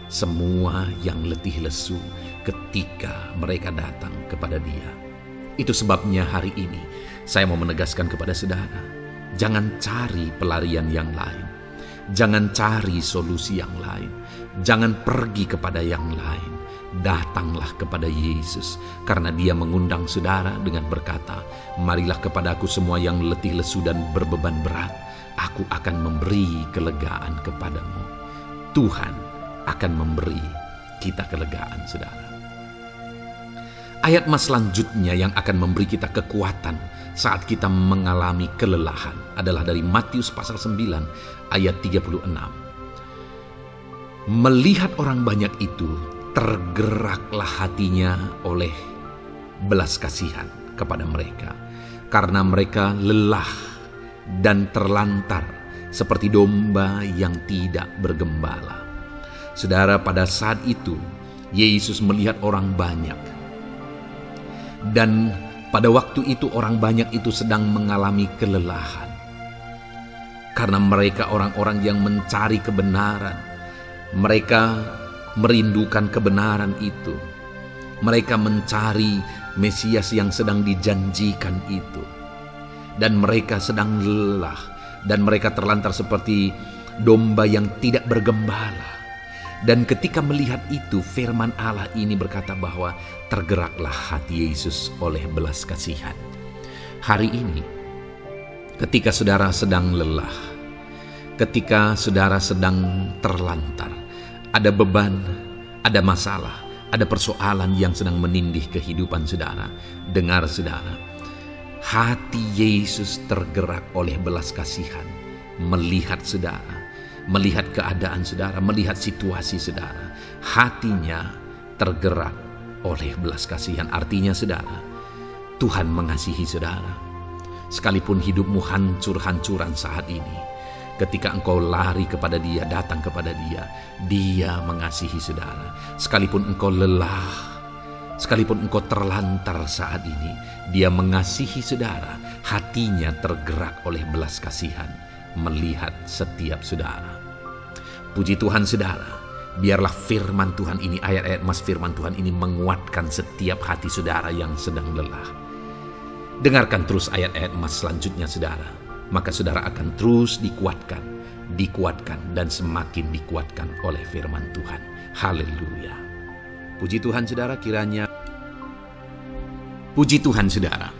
semua yang letih lesu ketika mereka datang kepada Dia. Itu sebabnya hari ini saya mau menegaskan kepada saudara, jangan cari pelarian yang lain. Jangan cari solusi yang lain. Jangan pergi kepada yang lain. Datanglah kepada Yesus, karena Dia mengundang saudara dengan berkata, marilah kepadaku semua yang letih lesu dan berbeban berat, aku akan memberi kelegaan kepadamu. Tuhan akan memberi kita kelegaan, saudara. Ayat mas selanjutnya yang akan memberi kita kekuatan saat kita mengalami kelelahan adalah dari Matius pasal 9 ayat 36. Melihat orang banyak itu, tergeraklah hatinya oleh belas kasihan kepada mereka, karena mereka lelah dan terlantar seperti domba yang tidak bergembala. Saudara, pada saat itu Yesus melihat orang banyak, dan pada waktu itu orang banyak itu sedang mengalami kelelahan, karena mereka orang-orang yang mencari kebenaran. Mereka merindukan kebenaran itu. Mereka mencari Mesias yang sedang dijanjikan itu. Dan mereka sedang lelah. Dan mereka terlantar seperti domba yang tidak bergembala. Dan ketika melihat itu, firman Allah ini berkata bahwa tergeraklah hati Yesus oleh belas kasihan. Hari ini, ketika saudara sedang lelah, ketika saudara sedang terlantar, ada beban, ada masalah, ada persoalan yang sedang menindih kehidupan saudara. Dengar saudara, hati Yesus tergerak oleh belas kasihan, melihat saudara, melihat keadaan saudara, melihat situasi saudara. Hatinya tergerak oleh belas kasihan. Artinya saudara, Tuhan mengasihi saudara. Sekalipun hidupmu hancur-hancuran saat ini, ketika engkau lari kepada Dia, datang kepada Dia, Dia mengasihi saudara. Sekalipun engkau lelah, sekalipun engkau terlantar saat ini, Dia mengasihi saudara. Hatinya tergerak oleh belas kasihan melihat setiap saudara. Puji Tuhan saudara, biarlah firman Tuhan ini, ayat-ayat mas firman Tuhan ini menguatkan setiap hati saudara yang sedang lelah. Dengarkan terus ayat-ayat mas selanjutnya saudara. Maka saudara akan terus dikuatkan, dan semakin dikuatkan oleh firman Tuhan. Haleluya. Puji Tuhan saudara, kiranya. Puji Tuhan saudara.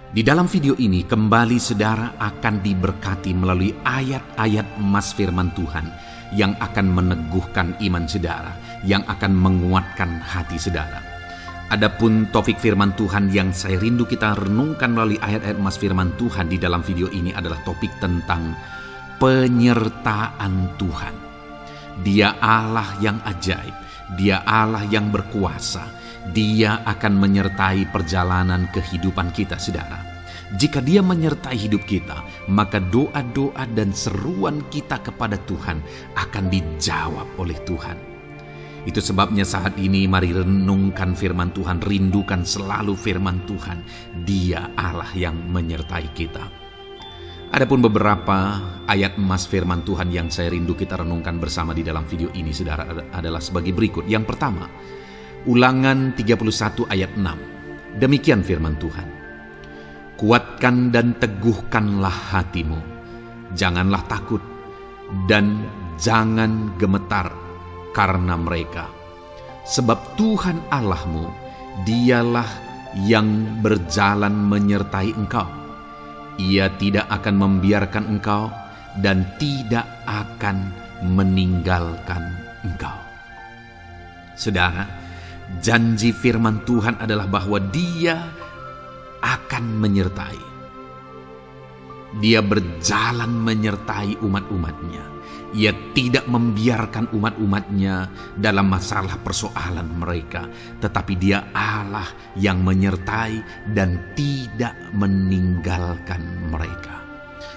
Di dalam video ini kembali saudara akan diberkati melalui ayat-ayat emas firman Tuhan yang akan meneguhkan iman saudara, yang akan menguatkan hati saudara. Adapun topik firman Tuhan yang saya rindu kita renungkan melalui ayat-ayat emas firman Tuhan di dalam video ini adalah topik tentang penyertaan Tuhan. Dia Allah yang ajaib, Dia Allah yang berkuasa. Dia akan menyertai perjalanan kehidupan kita saudara. Jika Dia menyertai hidup kita, maka doa-doa dan seruan kita kepada Tuhan akan dijawab oleh Tuhan. Itu sebabnya saat ini mari renungkan firman Tuhan, rindukan selalu firman Tuhan. Dia Allah yang menyertai kita. Adapun beberapa ayat emas firman Tuhan yang saya rindu kita renungkan bersama di dalam video ini saudara adalah sebagai berikut. Yang pertama, Ulangan 31 ayat 6. Demikian firman Tuhan. Kuatkan dan teguhkanlah hatimu. Janganlah takut dan jangan gemetar karena mereka. Sebab Tuhan Allahmu, Dialah yang berjalan menyertai engkau. Ia tidak akan membiarkan engkau dan tidak akan meninggalkan engkau. Saudara, janji firman Tuhan adalah bahwa Dia akan menyertai. Dia berjalan menyertai umat-umatnya. Ia tidak membiarkan umat-umatnya dalam masalah persoalan mereka, tetapi Dia Allah yang menyertai dan tidak meninggalkan mereka.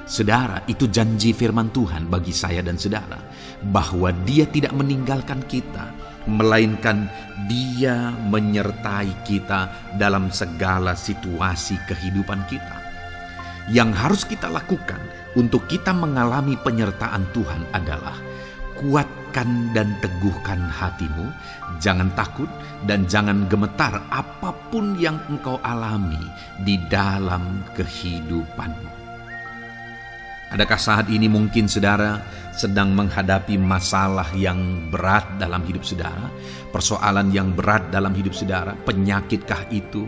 Saudara, itu janji firman Tuhan bagi saya dan saudara, bahwa Dia tidak meninggalkan kita, melainkan Dia menyertai kita dalam segala situasi kehidupan kita. Yang harus kita lakukan untuk kita mengalami penyertaan Tuhan adalah kuatkan dan teguhkan hatimu, jangan takut dan jangan gemetar apapun yang engkau alami di dalam kehidupanmu. Adakah saat ini mungkin saudara sedang menghadapi masalah yang berat dalam hidup saudara? Persoalan yang berat dalam hidup saudara? Penyakitkah itu?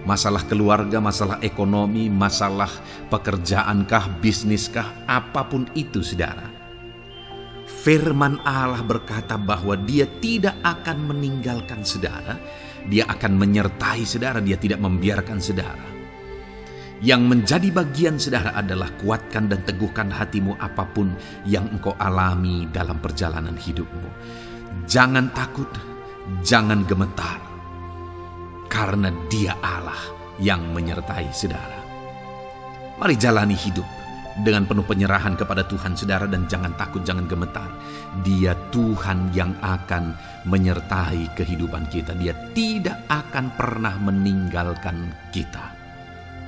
Masalah keluarga, masalah ekonomi, masalah pekerjaankah, bisniskah? Apapun itu saudara. Firman Allah berkata bahwa Dia tidak akan meninggalkan saudara. Dia akan menyertai saudara, Dia tidak membiarkan saudara. Yang menjadi bagian saudara adalah kuatkan dan teguhkan hatimu apapun yang engkau alami dalam perjalanan hidupmu. Jangan takut, jangan gemetar, karena Dia Allah yang menyertai saudara. Mari jalani hidup dengan penuh penyerahan kepada Tuhan saudara, dan jangan takut, jangan gemetar. Dia Tuhan yang akan menyertai kehidupan kita. Dia tidak akan pernah meninggalkan kita.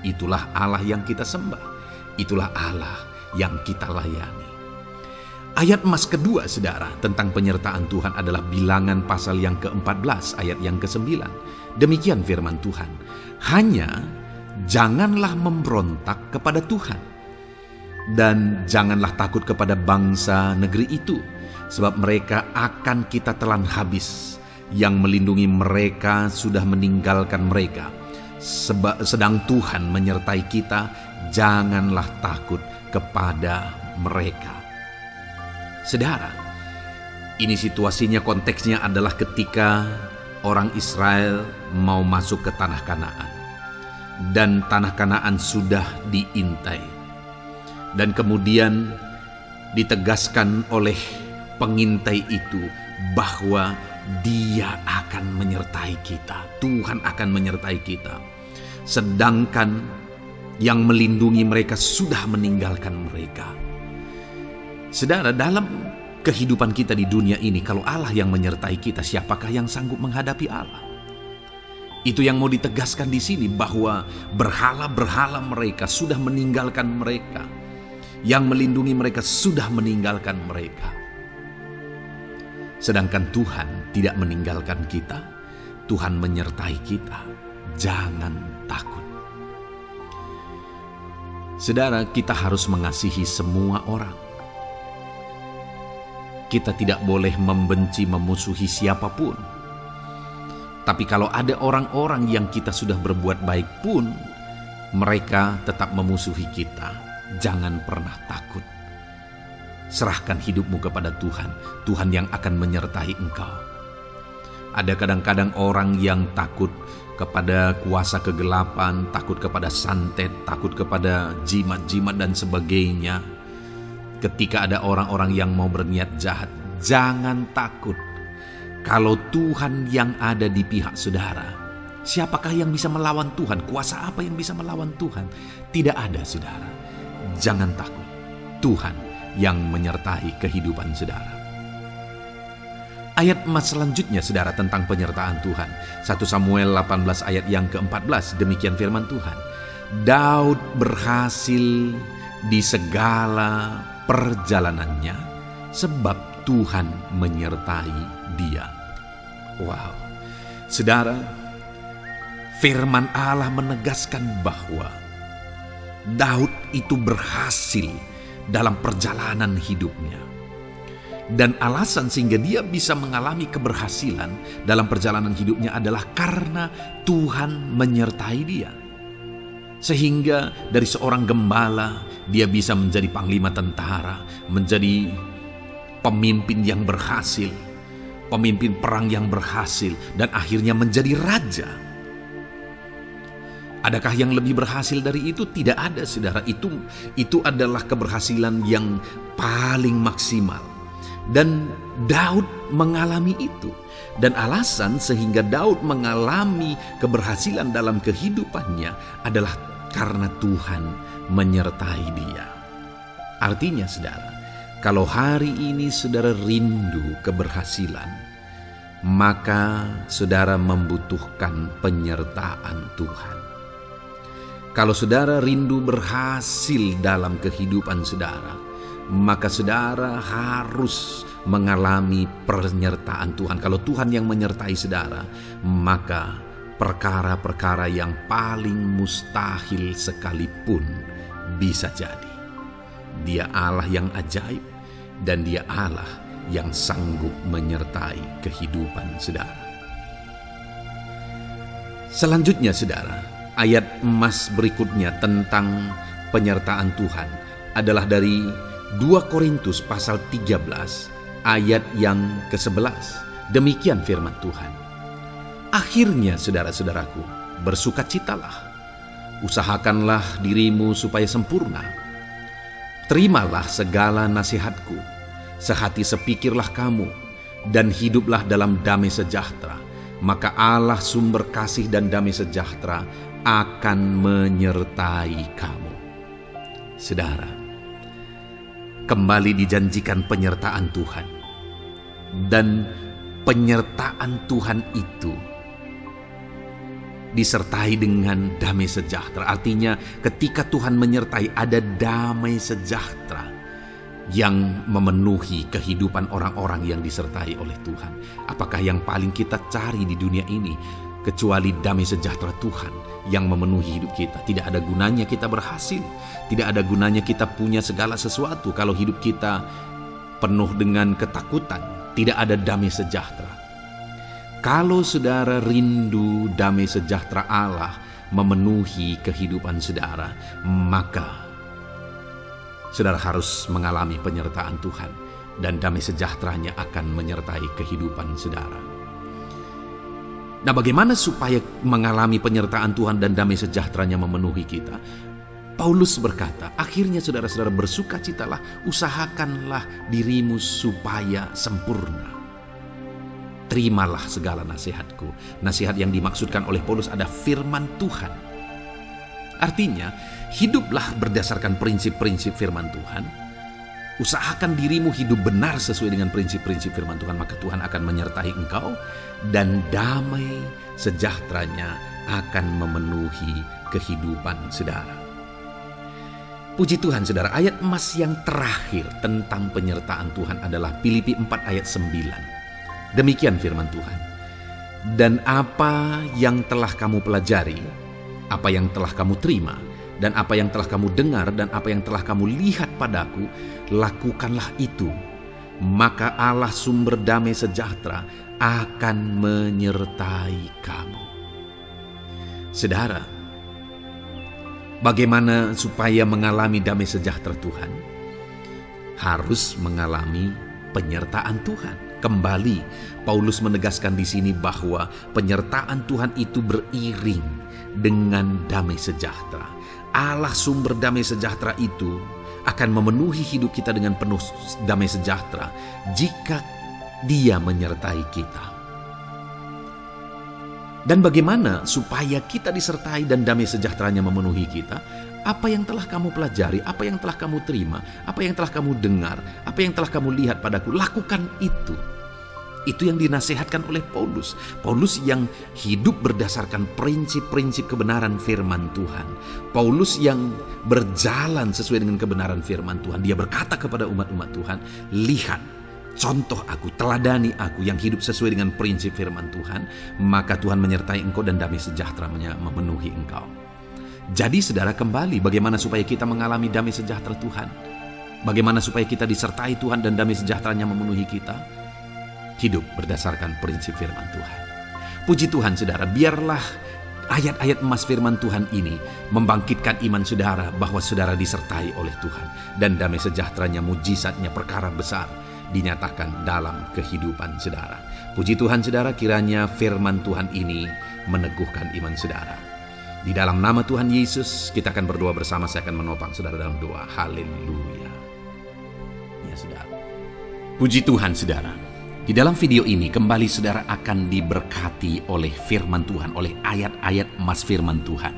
Itulah Allah yang kita sembah. Itulah Allah yang kita layani. Ayat emas kedua saudara tentang penyertaan Tuhan adalah Bilangan pasal yang ke-14 ayat yang ke-9. Demikian firman Tuhan. Hanya janganlah memberontak kepada Tuhan, dan janganlah takut kepada bangsa negeri itu, sebab mereka akan kita telan habis. Yang melindungi mereka sudah meninggalkan mereka. Sedang Tuhan menyertai kita, janganlah takut kepada mereka. Saudara, ini situasinya, konteksnya adalah ketika orang Israel mau masuk ke tanah Kanaan. Dan tanah Kanaan sudah diintai. Dan kemudian ditegaskan oleh pengintai itu bahwa Dia akan menyertai kita. Tuhan akan menyertai kita. Sedangkan yang melindungi mereka sudah meninggalkan mereka. Saudara, dalam kehidupan kita di dunia ini, kalau Allah yang menyertai kita, siapakah yang sanggup menghadapi Allah? Itu yang mau ditegaskan di sini, bahwa berhala-berhala mereka sudah meninggalkan mereka. Yang melindungi mereka sudah meninggalkan mereka. Sedangkan Tuhan tidak meninggalkan kita. Tuhan menyertai kita. Jangan takut. Saudara, kita harus mengasihi semua orang. Kita tidak boleh membenci, memusuhi siapapun. Tapi kalau ada orang-orang yang kita sudah berbuat baik pun, mereka tetap memusuhi kita, jangan pernah takut. Serahkan hidupmu kepada Tuhan, Tuhan yang akan menyertai engkau. Ada kadang-kadang orang yang takut kepada kuasa kegelapan, takut kepada santet, takut kepada jimat-jimat dan sebagainya. Ketika ada orang-orang yang mau berniat jahat, jangan takut. Kalau Tuhan yang ada di pihak saudara, siapakah yang bisa melawan Tuhan? Kuasa apa yang bisa melawan Tuhan? Tidak ada, saudara. Jangan takut. Tuhan yang menyertai kehidupan saudara. Ayat emas selanjutnya saudara tentang penyertaan Tuhan. 1 Samuel 18 ayat yang ke-14, demikian firman Tuhan. Daud berhasil di segala perjalanannya sebab Tuhan menyertai dia. Wow. Saudara, firman Allah menegaskan bahwa Daud itu berhasil dalam perjalanan hidupnya. Dan alasan sehingga dia bisa mengalami keberhasilan dalam perjalanan hidupnya adalah karena Tuhan menyertai dia. Sehingga dari seorang gembala, dia bisa menjadi panglima tentara, menjadi pemimpin yang berhasil, pemimpin perang yang berhasil, dan akhirnya menjadi raja. Adakah yang lebih berhasil dari itu? Tidak ada, saudara. Itu adalah keberhasilan yang paling maksimal. Dan Daud mengalami itu. Dan alasan sehingga Daud mengalami keberhasilan dalam kehidupannya adalah karena Tuhan menyertai dia. Artinya, saudara, kalau hari ini saudara rindu keberhasilan, maka saudara membutuhkan penyertaan Tuhan. Kalau saudara rindu berhasil dalam kehidupan saudara, maka saudara harus mengalami penyertaan Tuhan. Kalau Tuhan yang menyertai saudara, maka perkara-perkara yang paling mustahil sekalipun bisa jadi. Dia Allah yang ajaib, dan Dia Allah yang sanggup menyertai kehidupan saudara. Selanjutnya, saudara, ayat emas berikutnya tentang penyertaan Tuhan adalah dari 2 Korintus pasal 13 ayat yang ke-11. Demikian firman Tuhan. Akhirnya, saudara-saudaraku, bersukacitalah, usahakanlah dirimu supaya sempurna. Terimalah segala nasihatku, sehati sepikirlah kamu, dan hiduplah dalam damai sejahtera. Maka Allah sumber kasih dan damai sejahtera akan menyertai kamu. Saudara, kembali dijanjikan penyertaan Tuhan. Dan penyertaan Tuhan itu disertai dengan damai sejahtera. Artinya ketika Tuhan menyertai, ada damai sejahtera yang memenuhi kehidupan orang-orang yang disertai oleh Tuhan. Apakah yang paling kita cari di dunia ini kecuali damai sejahtera Tuhan yang memenuhi hidup kita? Tidak ada gunanya kita berhasil, tidak ada gunanya kita punya segala sesuatu kalau hidup kita penuh dengan ketakutan, tidak ada damai sejahtera. Kalau saudara rindu damai sejahtera Allah memenuhi kehidupan saudara, maka saudara harus mengalami penyertaan Tuhan, dan damai sejahteranya akan menyertai kehidupan saudara. Nah, bagaimana supaya mengalami penyertaan Tuhan dan damai sejahteranya memenuhi kita? Paulus berkata, akhirnya saudara-saudara bersukacitalah, usahakanlah dirimu supaya sempurna. Terimalah segala nasihatku. Nasihat yang dimaksudkan oleh Paulus ada firman Tuhan. Artinya, hiduplah berdasarkan prinsip-prinsip firman Tuhan. Usahakan dirimu hidup benar sesuai dengan prinsip-prinsip firman Tuhan, maka Tuhan akan menyertai engkau, dan damai sejahteranya akan memenuhi kehidupan saudara. Puji Tuhan, saudara, ayat emas yang terakhir tentang penyertaan Tuhan adalah Filipi 4 ayat 9. Demikian firman Tuhan. Dan apa yang telah kamu pelajari, apa yang telah kamu terima, dan apa yang telah kamu dengar, dan apa yang telah kamu lihat padaku, lakukanlah itu. Maka Allah sumber damai sejahtera akan menyertai kamu. Saudara, bagaimana supaya mengalami damai sejahtera Tuhan? Harus mengalami penyertaan Tuhan. Kembali, Paulus menegaskan di sini bahwa penyertaan Tuhan itu beriring dengan damai sejahtera. Allah sumber damai sejahtera itu akan memenuhi hidup kita dengan penuh damai sejahtera jika Dia menyertai kita. Dan bagaimana supaya kita disertai dan damai sejahteranya memenuhi kita? Apa yang telah kamu pelajari, apa yang telah kamu terima, apa yang telah kamu dengar, apa yang telah kamu lihat padaku, lakukan itu. Itu yang dinasihatkan oleh Paulus. Paulus yang hidup berdasarkan prinsip-prinsip kebenaran firman Tuhan. Paulus yang berjalan sesuai dengan kebenaran firman Tuhan. Dia berkata kepada umat-umat Tuhan, lihat, contoh aku, teladani aku yang hidup sesuai dengan prinsip firman Tuhan, maka Tuhan menyertai engkau dan damai sejahtera memenuhi engkau. Jadi saudara, kembali bagaimana supaya kita mengalami damai sejahtera Tuhan? Bagaimana supaya kita disertai Tuhan dan damai sejahteranya memenuhi kita? Hidup berdasarkan prinsip firman Tuhan. Puji Tuhan saudara, biarlah ayat-ayat emas firman Tuhan ini membangkitkan iman saudara bahwa saudara disertai oleh Tuhan. Dan damai sejahteranya, mujizatnya, perkara besar dinyatakan dalam kehidupan saudara. Puji Tuhan saudara, kiranya firman Tuhan ini meneguhkan iman saudara. Di dalam nama Tuhan Yesus, kita akan berdoa bersama. Saya akan menopang saudara dalam doa. Haleluya. Ya saudara. Puji Tuhan saudara. Di dalam video ini kembali saudara akan diberkati oleh firman Tuhan, oleh ayat-ayat emas firman Tuhan.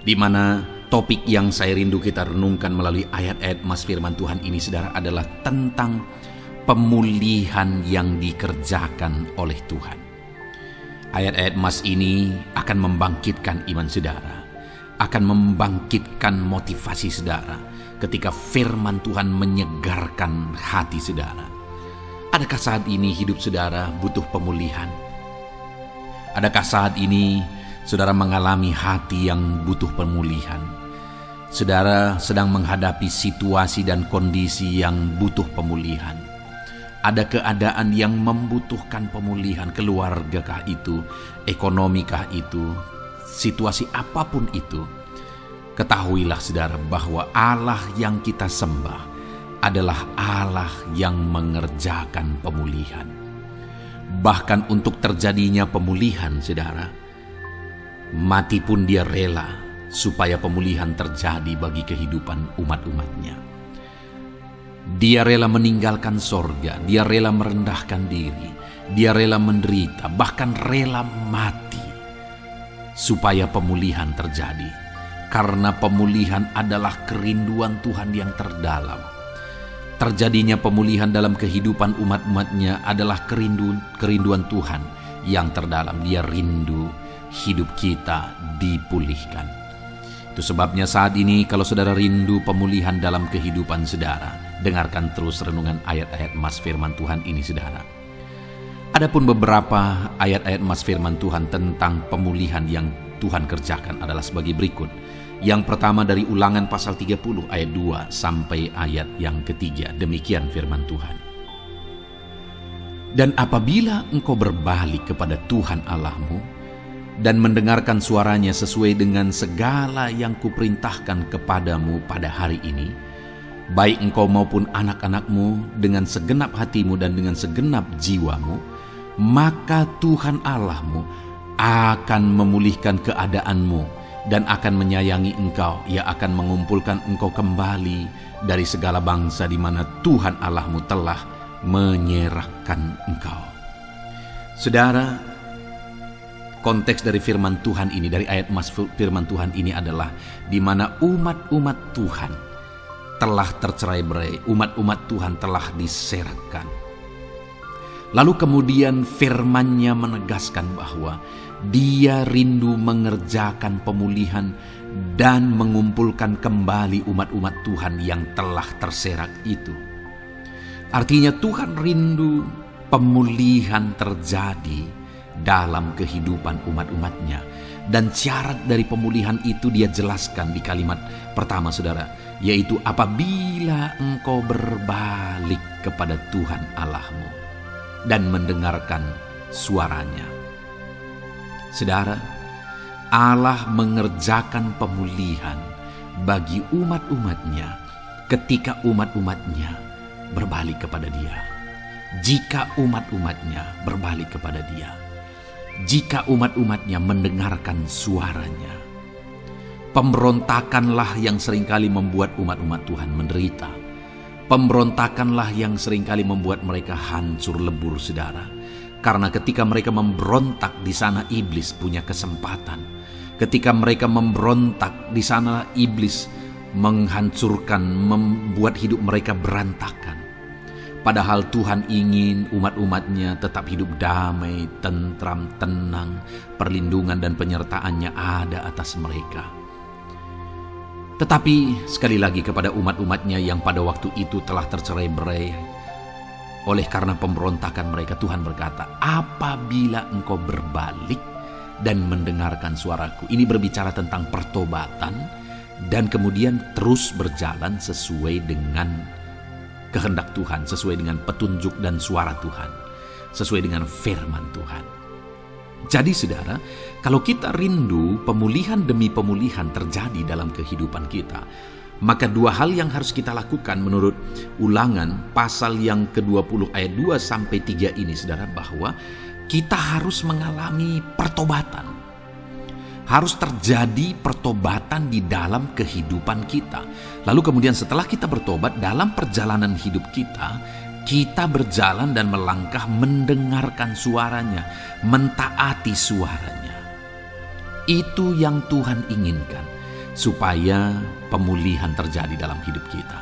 Di mana topik yang saya rindu kita renungkan melalui ayat-ayat emas firman Tuhan ini saudara adalah tentang pemulihan yang dikerjakan oleh Tuhan. Ayat-ayat emas ini akan membangkitkan iman saudara, akan membangkitkan motivasi saudara ketika firman Tuhan menyegarkan hati saudara. Adakah saat ini hidup saudara butuh pemulihan? Adakah saat ini saudara mengalami hati yang butuh pemulihan? Saudara sedang menghadapi situasi dan kondisi yang butuh pemulihan. Ada keadaan yang membutuhkan pemulihan, keluargakah itu, ekonomikah itu, situasi apapun itu. Ketahuilah saudara bahwa Allah yang kita sembah adalah Allah yang mengerjakan pemulihan. Bahkan untuk terjadinya pemulihan saudara, mati pun dia rela supaya pemulihan terjadi bagi kehidupan umat-umatnya. Dia rela meninggalkan sorga, dia rela merendahkan diri, dia rela menderita, bahkan rela mati supaya pemulihan terjadi. Karena pemulihan adalah kerinduan Tuhan yang terdalam. Terjadinya pemulihan dalam kehidupan umat-umatnya adalah kerinduan Tuhan yang terdalam. Dia rindu hidup kita dipulihkan. Itu sebabnya saat ini kalau saudara rindu pemulihan dalam kehidupan saudara, dengarkan terus renungan ayat-ayat emas firman Tuhan ini saudara. Adapun beberapa ayat-ayat emas firman Tuhan tentang pemulihan yang Tuhan kerjakan adalah sebagai berikut. Yang pertama dari Ulangan pasal 30 ayat 2 sampai ayat yang ketiga. Demikian firman Tuhan. Dan apabila engkau berbalik kepada Tuhan Allahmu dan mendengarkan suaranya sesuai dengan segala yang kuperintahkan kepadamu pada hari ini, baik engkau maupun anak-anakmu dengan segenap hatimu dan dengan segenap jiwamu, maka Tuhan Allahmu akan memulihkan keadaanmu dan akan menyayangi engkau. Ia akan mengumpulkan engkau kembali dari segala bangsa di mana Tuhan Allahmu telah menyerahkan engkau. Saudara, konteks dari firman Tuhan ini, dari ayat emas firman Tuhan ini adalah di mana umat-umat Tuhan telah tercerai-berai, umat-umat Tuhan telah diserahkan. Lalu kemudian firman-Nya menegaskan bahwa Dia rindu mengerjakan pemulihan dan mengumpulkan kembali umat-umat Tuhan yang telah terserak itu. Artinya Tuhan rindu pemulihan terjadi dalam kehidupan umat-umatnya. Dan syarat dari pemulihan itu Dia jelaskan di kalimat pertama saudara, yaitu apabila engkau berbalik kepada Tuhan Allahmu dan mendengarkan suaranya. Saudara, Allah mengerjakan pemulihan bagi umat-umatnya ketika umat-umatnya berbalik kepada Dia. Jika umat-umatnya berbalik kepada Dia, jika umat-umatnya mendengarkan suaranya. Pemberontakanlah yang seringkali membuat umat-umat Tuhan menderita. Pemberontakanlah yang seringkali membuat mereka hancur lebur saudara. Karena ketika mereka memberontak di sana iblis punya kesempatan. Ketika mereka memberontak di sana iblis menghancurkan, membuat hidup mereka berantakan. Padahal Tuhan ingin umat-umatnya tetap hidup damai, tentram, tenang, perlindungan dan penyertaannya ada atas mereka. Tetapi sekali lagi kepada umat-umatnya yang pada waktu itu telah tercerai-berai oleh karena pemberontakan mereka, Tuhan berkata, apabila engkau berbalik dan mendengarkan suaraku. Ini berbicara tentang pertobatan dan kemudian terus berjalan sesuai dengan kehendak Tuhan, sesuai dengan petunjuk dan suara Tuhan, sesuai dengan firman Tuhan. Jadi saudara, kalau kita rindu pemulihan demi pemulihan terjadi dalam kehidupan kita, maka dua hal yang harus kita lakukan menurut Ulangan pasal yang ke-20 ayat 2-3 ini saudara, bahwa kita harus mengalami pertobatan. Harus terjadi pertobatan di dalam kehidupan kita. Lalu kemudian setelah kita bertobat, dalam perjalanan hidup kita berjalan dan melangkah mendengarkan suaranya, mentaati suaranya. Itu yang Tuhan inginkan, supaya pemulihan terjadi dalam hidup kita.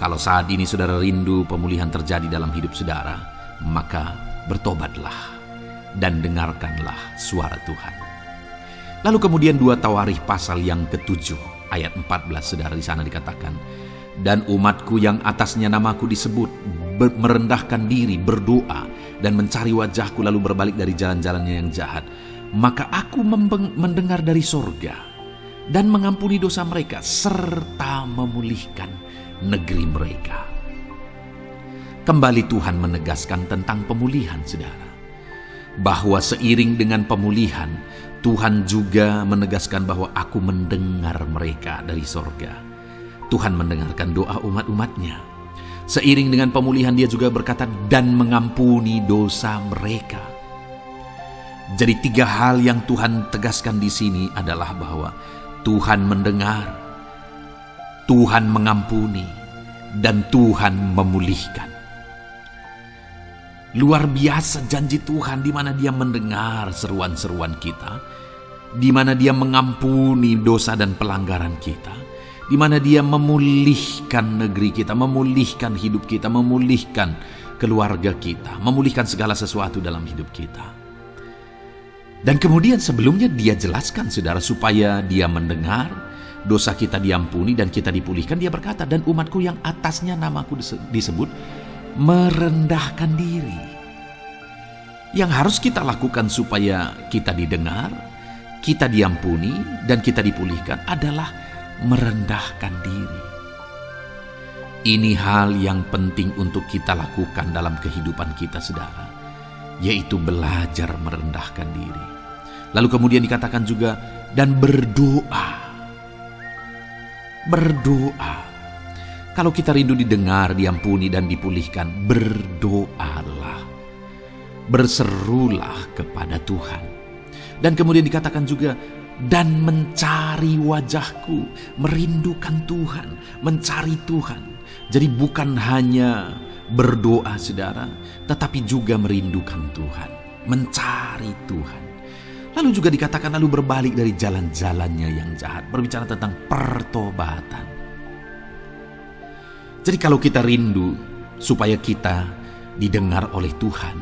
Kalau saat ini saudara rindu pemulihan terjadi dalam hidup saudara, maka bertobatlah dan dengarkanlah suara Tuhan. Lalu kemudian 2 Tawarikh pasal yang ke-7 ayat 14 saudara, di sana dikatakan, dan umatku yang atasnya namaku disebut merendahkan diri, berdoa dan mencari wajahku, lalu berbalik dari jalan-jalannya yang jahat, maka aku mendengar dari sorga dan mengampuni dosa mereka serta memulihkan negeri mereka. Kembali Tuhan menegaskan tentang pemulihan saudara, bahwa seiring dengan pemulihan Tuhan juga menegaskan bahwa aku mendengar mereka dari sorga. Tuhan mendengarkan doa umat-umatnya. Seiring dengan pemulihan dia juga berkata dan mengampuni dosa mereka. Jadi 3 hal yang Tuhan tegaskan di sini adalah bahwa Tuhan mendengar, Tuhan mengampuni, dan Tuhan memulihkan. Luar biasa janji Tuhan, di mana Dia mendengar seruan-seruan kita, di mana Dia mengampuni dosa dan pelanggaran kita, di mana Dia memulihkan negeri kita, memulihkan hidup kita, memulihkan keluarga kita, memulihkan segala sesuatu dalam hidup kita. Dan kemudian sebelumnya Dia jelaskan saudara, supaya Dia mendengar, dosa kita diampuni dan kita dipulihkan. Dia berkata, dan umatku yang atasnya namaku disebut merendahkan diri. Yang harus kita lakukan supaya kita didengar, kita diampuni, dan kita dipulihkan adalah merendahkan diri. Ini hal yang penting untuk kita lakukan dalam kehidupan kita saudara, yaitu belajar merendahkan diri. Lalu kemudian dikatakan juga, dan berdoa. Berdoa. Kalau kita rindu didengar, diampuni, dan dipulihkan, berdoalah. Berserulah kepada Tuhan. Dan kemudian dikatakan juga, dan mencari wajahku, merindukan Tuhan, mencari Tuhan. Jadi bukan hanya berdoa saudara, tetapi juga merindukan Tuhan, mencari Tuhan. Lalu juga dikatakan lalu berbalik dari jalan-jalannya yang jahat, berbicara tentang pertobatan. Jadi kalau kita rindu supaya kita didengar oleh Tuhan,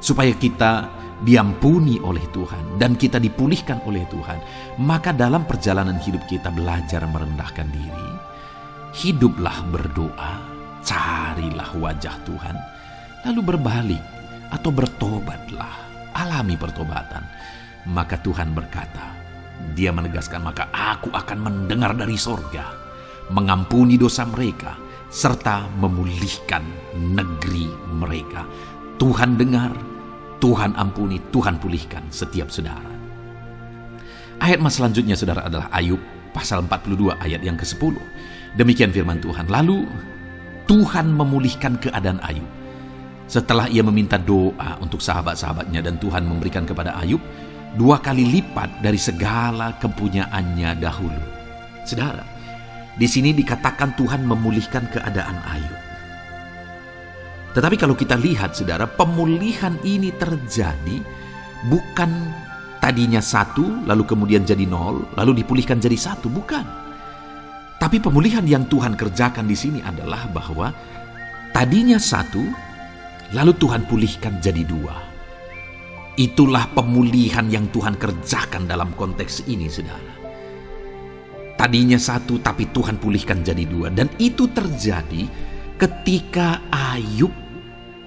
supaya kita diampuni oleh Tuhan, dan kita dipulihkan oleh Tuhan, maka dalam perjalanan hidup kita belajar merendahkan diri, hiduplah berdoa, carilah wajah Tuhan, lalu berbalik atau bertobatlah, alami pertobatan. Maka Tuhan berkata, Dia menegaskan, maka aku akan mendengar dari sorga, mengampuni dosa mereka, serta memulihkan negeri mereka. Tuhan dengar, Tuhan ampuni, Tuhan pulihkan setiap saudara. Ayat selanjutnya saudara adalah Ayub pasal 42 ayat yang ke-10. Demikian firman Tuhan. Lalu Tuhan memulihkan keadaan Ayub. Setelah ia meminta doa untuk sahabat-sahabatnya, dan Tuhan memberikan kepada Ayub 2 kali lipat dari segala kepunyaannya dahulu. Saudara, di sini dikatakan Tuhan memulihkan keadaan Ayub. Tetapi kalau kita lihat saudara, pemulihan ini terjadi bukan tadinya 1 lalu kemudian jadi 0 lalu dipulihkan jadi 1, bukan. Tapi pemulihan yang Tuhan kerjakan di sini adalah bahwa tadinya 1 lalu Tuhan pulihkan jadi 2. Itulah pemulihan yang Tuhan kerjakan dalam konteks ini saudara. Tadinya 1 tapi Tuhan pulihkan jadi 2. Dan itu terjadi ketika Ayub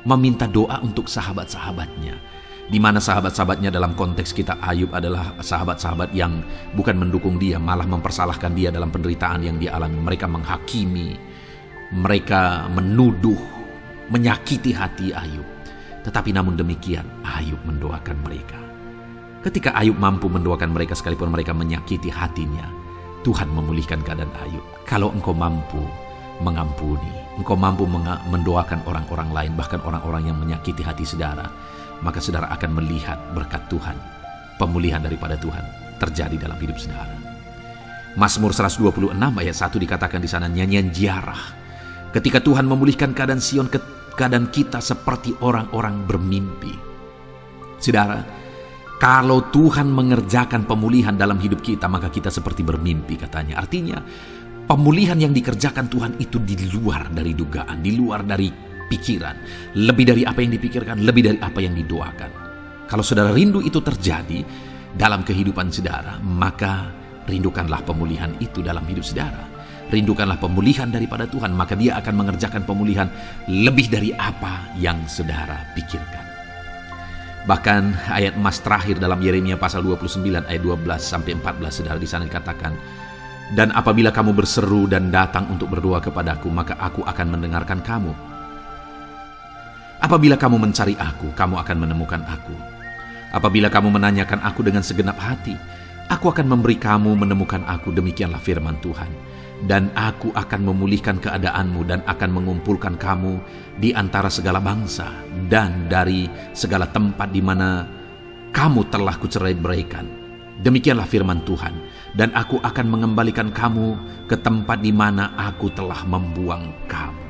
meminta doa untuk sahabat-sahabatnya, di mana sahabat-sahabatnya dalam konteks kita Ayub adalah sahabat-sahabat yang bukan mendukung dia, malah mempersalahkan dia dalam penderitaan yang dia alami. Mereka menghakimi, Mereka menuduh, menyakiti hati Ayub. Tetapi namun demikian, Ayub mendoakan mereka. Ketika Ayub mampu mendoakan mereka sekalipun mereka menyakiti hatinya, Tuhan memulihkan keadaan Ayub. Kalau engkau mampu mengampuni, engkau mampu mendoakan orang-orang lain, bahkan orang-orang yang menyakiti hati saudara, maka saudara akan melihat berkat Tuhan, pemulihan daripada Tuhan terjadi dalam hidup saudara. Mazmur 126 ayat 1 dikatakan di sana, nyanyian ziarah. Ketika Tuhan memulihkan keadaan Sion, keadaan kita seperti orang-orang bermimpi. Saudara, kalau Tuhan mengerjakan pemulihan dalam hidup kita, maka kita seperti bermimpi katanya. Artinya, pemulihan yang dikerjakan Tuhan itu di luar dari dugaan, di luar dari pikiran, lebih dari apa yang dipikirkan, lebih dari apa yang didoakan. Kalau saudara rindu itu terjadi dalam kehidupan saudara, maka rindukanlah pemulihan itu dalam hidup saudara. Rindukanlah pemulihan daripada Tuhan, maka Dia akan mengerjakan pemulihan lebih dari apa yang saudara pikirkan. Bahkan ayat emas terakhir dalam Yeremia pasal 29 ayat 12-14 saudara, di sana dikatakan, dan apabila kamu berseru dan datang untuk berdoa kepadaku, maka aku akan mendengarkan kamu. Apabila kamu mencari aku, kamu akan menemukan aku. Apabila kamu menanyakan aku dengan segenap hati, aku akan memberi kamu menemukan aku, demikianlah firman Tuhan. Dan aku akan memulihkan keadaanmu dan akan mengumpulkan kamu di antara segala bangsa dan dari segala tempat di mana kamu telah kucerai-beraikan. Demikianlah firman Tuhan. Dan aku akan mengembalikan kamu ke tempat di mana aku telah membuang kamu.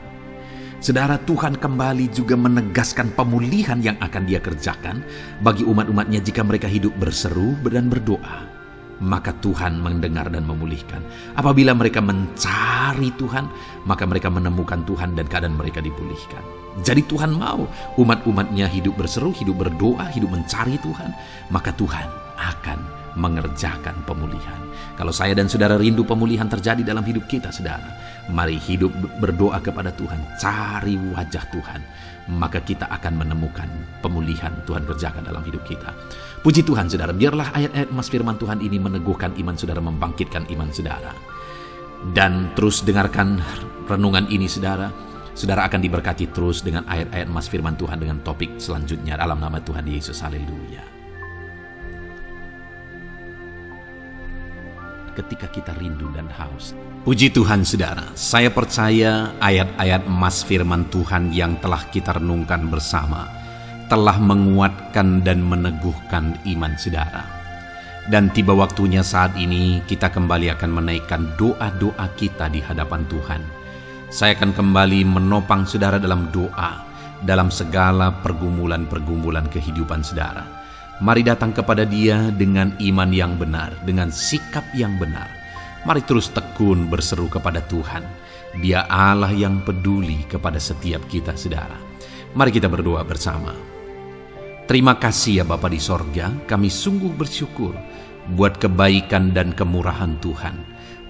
Saudara, Tuhan kembali juga menegaskan pemulihan yang akan Dia kerjakan bagi umat-umatnya jika mereka hidup berseru dan berdoa. Maka Tuhan mendengar dan memulihkan. Apabila mereka mencari Tuhan, maka mereka menemukan Tuhan dan keadaan mereka dipulihkan. Jadi Tuhan mau umat-umatnya hidup berseru, hidup berdoa, hidup mencari Tuhan, maka Tuhan akan mengerjakan pemulihan. Kalau saya dan saudara rindu pemulihan terjadi dalam hidup kita, saudara, mari hidup berdoa kepada Tuhan, cari wajah Tuhan, maka kita akan menemukan pemulihan Tuhan kerjakan dalam hidup kita. Puji Tuhan saudara, biarlah ayat-ayat emas firman Tuhan ini meneguhkan iman saudara, membangkitkan iman saudara. Dan terus dengarkan renungan ini saudara. Saudara akan diberkati terus dengan ayat-ayat emas firman Tuhan dengan topik selanjutnya dalam nama Tuhan Yesus. Haleluya. Ketika kita rindu dan haus. Puji Tuhan saudara, saya percaya ayat-ayat emas firman Tuhan yang telah kita renungkan bersama telah menguatkan dan meneguhkan iman saudara. Dan tiba waktunya saat ini kita kembali akan menaikkan doa-doa kita di hadapan Tuhan. Saya akan kembali menopang saudara dalam doa, dalam segala pergumulan-pergumulan kehidupan saudara. Mari datang kepada Dia dengan iman yang benar, dengan sikap yang benar. Mari terus tekun berseru kepada Tuhan. Dia Allah yang peduli kepada setiap kita saudara. Mari kita berdoa bersama. Terima kasih ya Bapa di sorga, kami sungguh bersyukur buat kebaikan dan kemurahan Tuhan.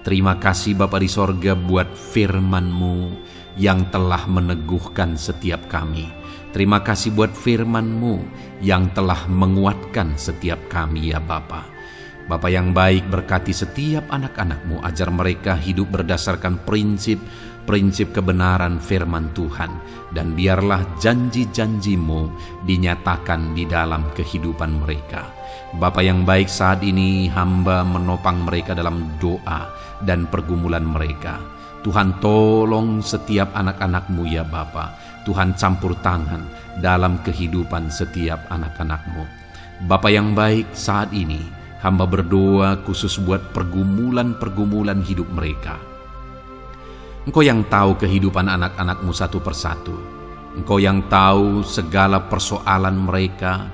Terima kasih Bapa di sorga buat firman-Mu yang telah meneguhkan setiap kami. Terima kasih buat firman-Mu yang telah menguatkan setiap kami ya Bapa. Bapa yang baik, berkati setiap anak-anak-Mu, ajar mereka hidup berdasarkan prinsip kebenaran firman Tuhan, dan biarlah janji-janji-Mu dinyatakan di dalam kehidupan mereka. Bapa yang baik, saat ini hamba menopang mereka dalam doa dan pergumulan mereka. Tuhan tolong setiap anak-anak-Mu ya Bapa. Tuhan campur tangan dalam kehidupan setiap anak-anak-Mu. Bapa yang baik, saat ini hamba berdoa khusus buat pergumulan-pergumulan hidup mereka. Engkau yang tahu kehidupan anak-anak-Mu satu persatu. Engkau yang tahu segala persoalan mereka,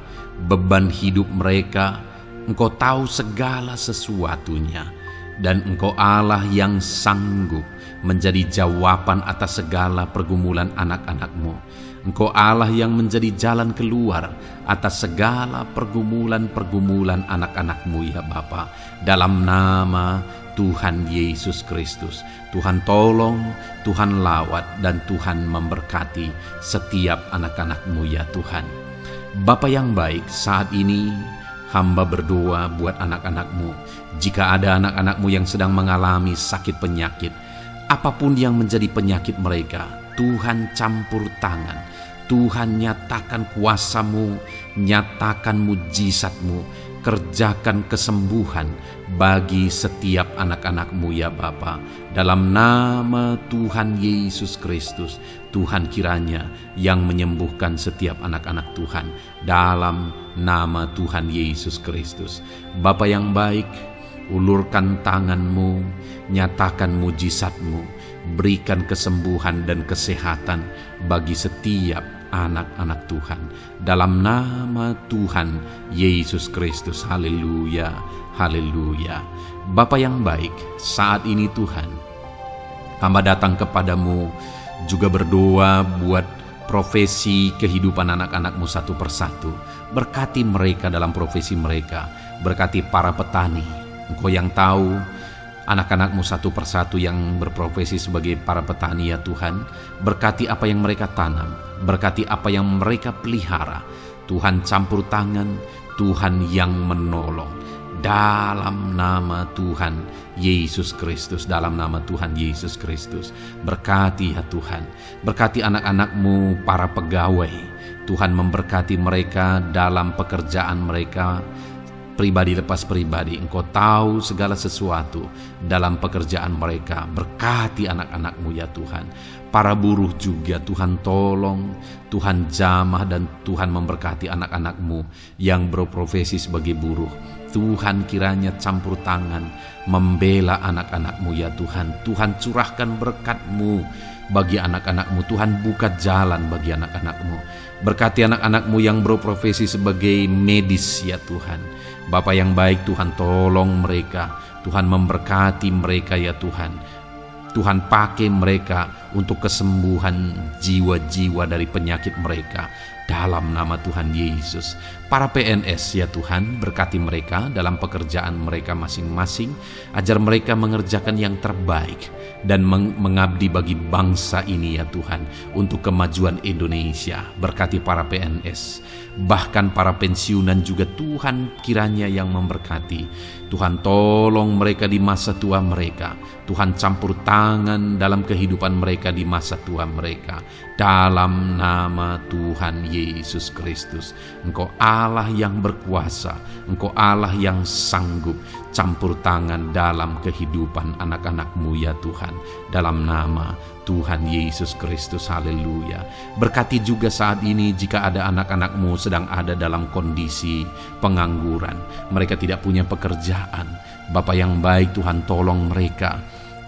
beban hidup mereka. Engkau tahu segala sesuatunya. Dan Engkau Allah yang sanggup menjadi jawaban atas segala pergumulan anak-anak-Mu. Engkau Allah yang menjadi jalan keluar atas segala pergumulan-pergumulan anak-anak-Mu ya Bapa. Dalam nama Tuhan Yesus Kristus, Tuhan tolong, Tuhan lawat, dan Tuhan memberkati setiap anak-anak-Mu ya Tuhan. Bapa yang baik, saat ini hamba berdoa buat anak-anak-Mu. Jika ada anak-anak-Mu yang sedang mengalami sakit penyakit, Apapun yang menjadi penyakit mereka, Tuhan campur tangan. Tuhan nyatakan kuasa-Mu, nyatakan mujizat-Mu, kerjakan kesembuhan bagi setiap anak-anak-Mu ya Bapa. Dalam nama Tuhan Yesus Kristus, Tuhan kiranya yang menyembuhkan setiap anak-anak Tuhan. Dalam nama Tuhan Yesus Kristus. Bapa yang baik, ulurkan tangan-Mu, nyatakan mujizat-Mu, berikan kesembuhan dan kesehatan bagi setiap anak-anak Tuhan. Dalam nama Tuhan Yesus Kristus. Haleluya, haleluya. Bapa yang baik, saat ini Tuhan, hamba datang kepadamu juga berdoa buat profesi kehidupan anak-anak-Mu satu persatu. Berkati mereka dalam profesi mereka, berkati para petani. Engkau yang tahu anak-anak-Mu satu persatu yang berprofesi sebagai para petani ya Tuhan. Berkati apa yang mereka tanam, berkati apa yang mereka pelihara. Tuhan campur tangan, Tuhan yang menolong. Dalam nama Tuhan Yesus Kristus, dalam nama Tuhan Yesus Kristus. Berkati ya Tuhan, berkati anak-anak-Mu para pegawai. Tuhan memberkati mereka dalam pekerjaan mereka, pribadi lepas pribadi. Engkau tahu segala sesuatu dalam pekerjaan mereka. Berkati anak-anak-Mu ya Tuhan. Para buruh juga Tuhan tolong, Tuhan jamah, dan Tuhan memberkati anak-anak-Mu yang berprofesi sebagai buruh. Tuhan kiranya campur tangan membela anak-anak-Mu ya Tuhan. Tuhan curahkan berkat-Mu bagi anak-anak-Mu. Tuhan buka jalan bagi anak-anak-Mu. Berkati anak-anak-Mu yang berprofesi sebagai medis ya Tuhan. Bapa yang baik, Tuhan tolong mereka. Tuhan memberkati mereka ya Tuhan. Tuhan pakai mereka untuk kesembuhan jiwa-jiwa dari penyakit mereka. Dalam nama Tuhan Yesus. Para PNS ya Tuhan, berkati mereka dalam pekerjaan mereka masing-masing. Ajar mereka mengerjakan yang terbaik dan mengabdi bagi bangsa ini ya Tuhan, untuk kemajuan Indonesia. Berkati para PNS, bahkan para pensiunan juga Tuhan kiranya yang memberkati. Tuhan tolong mereka di masa tua mereka. Tuhan campur tangan dalam kehidupan mereka di masa tua mereka. Dalam nama Tuhan Yesus Kristus. Engkau Allah yang berkuasa, Engkau Allah yang sanggup. Campur tangan dalam kehidupan anak-anak-Mu ya Tuhan. Dalam nama Tuhan Yesus Kristus. Haleluya. Berkati juga saat ini jika ada anak-anak-Mu sedang ada dalam kondisi pengangguran, mereka tidak punya pekerjaan. Bapa yang baik, Tuhan tolong mereka.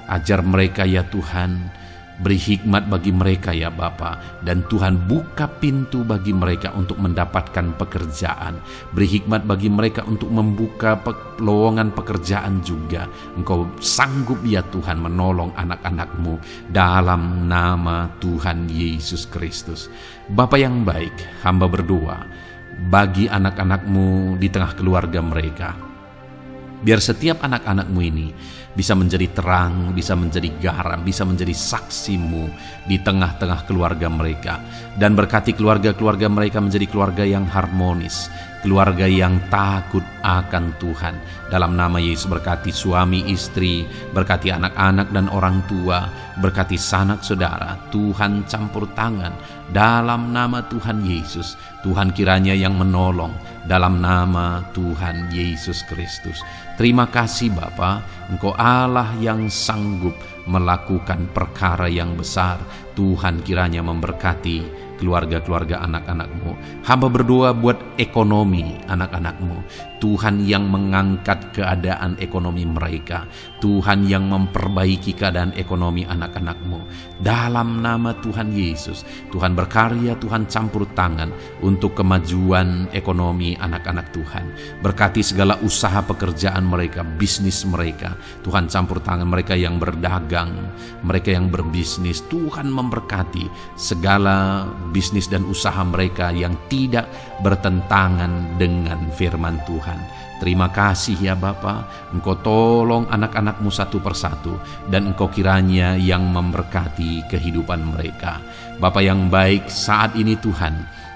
Ajar mereka ya Tuhan. Beri hikmat bagi mereka ya Bapa. Dan Tuhan buka pintu bagi mereka untuk mendapatkan pekerjaan. Beri hikmat bagi mereka untuk membuka lowongan pekerjaan juga. Engkau sanggup ya Tuhan menolong anak-anak-Mu. Dalam nama Tuhan Yesus Kristus. Bapa yang baik, hamba berdoa bagi anak-anak-Mu di tengah keluarga mereka. Biar setiap anak-anak-Mu ini bisa menjadi terang, bisa menjadi garam, bisa menjadi saksi-Mu di tengah-tengah keluarga mereka. Dan berkati keluarga-keluarga mereka menjadi keluarga yang harmonis, keluarga yang takut akan Tuhan. Dalam nama Yesus, berkati suami istri, berkati anak-anak dan orang tua, berkati sanak saudara. Tuhan campur tangan dalam nama Tuhan Yesus. Tuhan kiranya yang menolong dalam nama Tuhan Yesus Kristus. Terima kasih Bapa, Engkau Allah yang sanggup melakukan perkara yang besar. Tuhan kiranya memberkati keluarga-keluarga anak-anak-Mu. Hamba berdoa buat ekonomi anak-anak-Mu. Tuhan yang mengangkat keadaan ekonomi mereka. Tuhan yang memperbaiki keadaan ekonomi anak-anak-Mu. Dalam nama Tuhan Yesus, Tuhan berkarya, Tuhan campur tangan untuk kemajuan ekonomi anak-anak Tuhan. Berkati segala usaha pekerjaan mereka, bisnis mereka. Tuhan campur tangan mereka yang berdagang, mereka yang berbisnis. Tuhan memberkati segala bisnis dan usaha mereka yang tidak bertentangan dengan firman Tuhan. Terima kasih ya Bapa, Engkau tolong anak-anak-Mu satu persatu, dan Engkau kiranya yang memberkati kehidupan mereka. Bapa yang baik, saat ini Tuhan,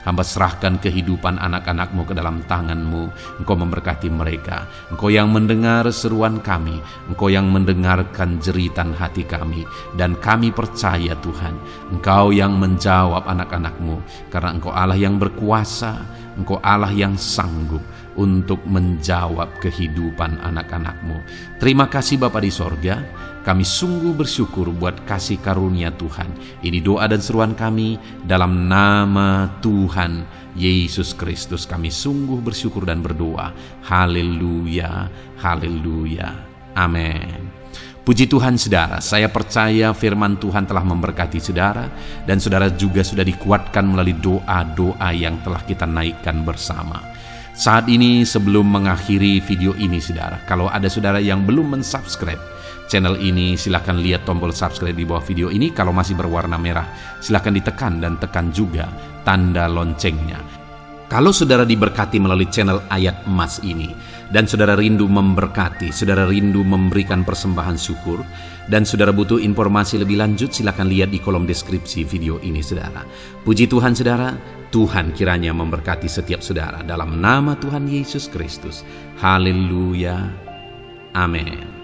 Hamba serahkan kehidupan anak-anak-Mu ke dalam tangan-Mu. Engkau memberkati mereka. Engkau yang mendengar seruan kami, Engkau yang mendengarkan jeritan hati kami, dan kami percaya Tuhan, Engkau yang menjawab anak-anak-Mu, karena Engkau Allah yang berkuasa, Engkau Allah yang sanggup untuk menjawab kehidupan anak-anak-Mu. Terima kasih Bapa di sorga, kami sungguh bersyukur buat kasih karunia Tuhan. Ini doa dan seruan kami dalam nama Tuhan Yesus Kristus. Kami sungguh bersyukur dan berdoa. Haleluya, haleluya, amin. Puji Tuhan saudara, saya percaya firman Tuhan telah memberkati saudara, dan saudara juga sudah dikuatkan melalui doa-doa yang telah kita naikkan bersama. Saat ini sebelum mengakhiri video ini saudara, kalau ada saudara yang belum mensubscribe channel ini, silakan lihat tombol subscribe di bawah video ini. Kalau masih berwarna merah, silakan ditekan dan tekan juga tanda loncengnya. Kalau saudara diberkati melalui channel Ayat Emas ini, dan saudara rindu memberkati, saudara rindu memberikan persembahan syukur, dan saudara butuh informasi lebih lanjut, silakan lihat di kolom deskripsi video ini saudara. Puji Tuhan saudara, Tuhan kiranya memberkati setiap saudara dalam nama Tuhan Yesus Kristus. Haleluya, amin.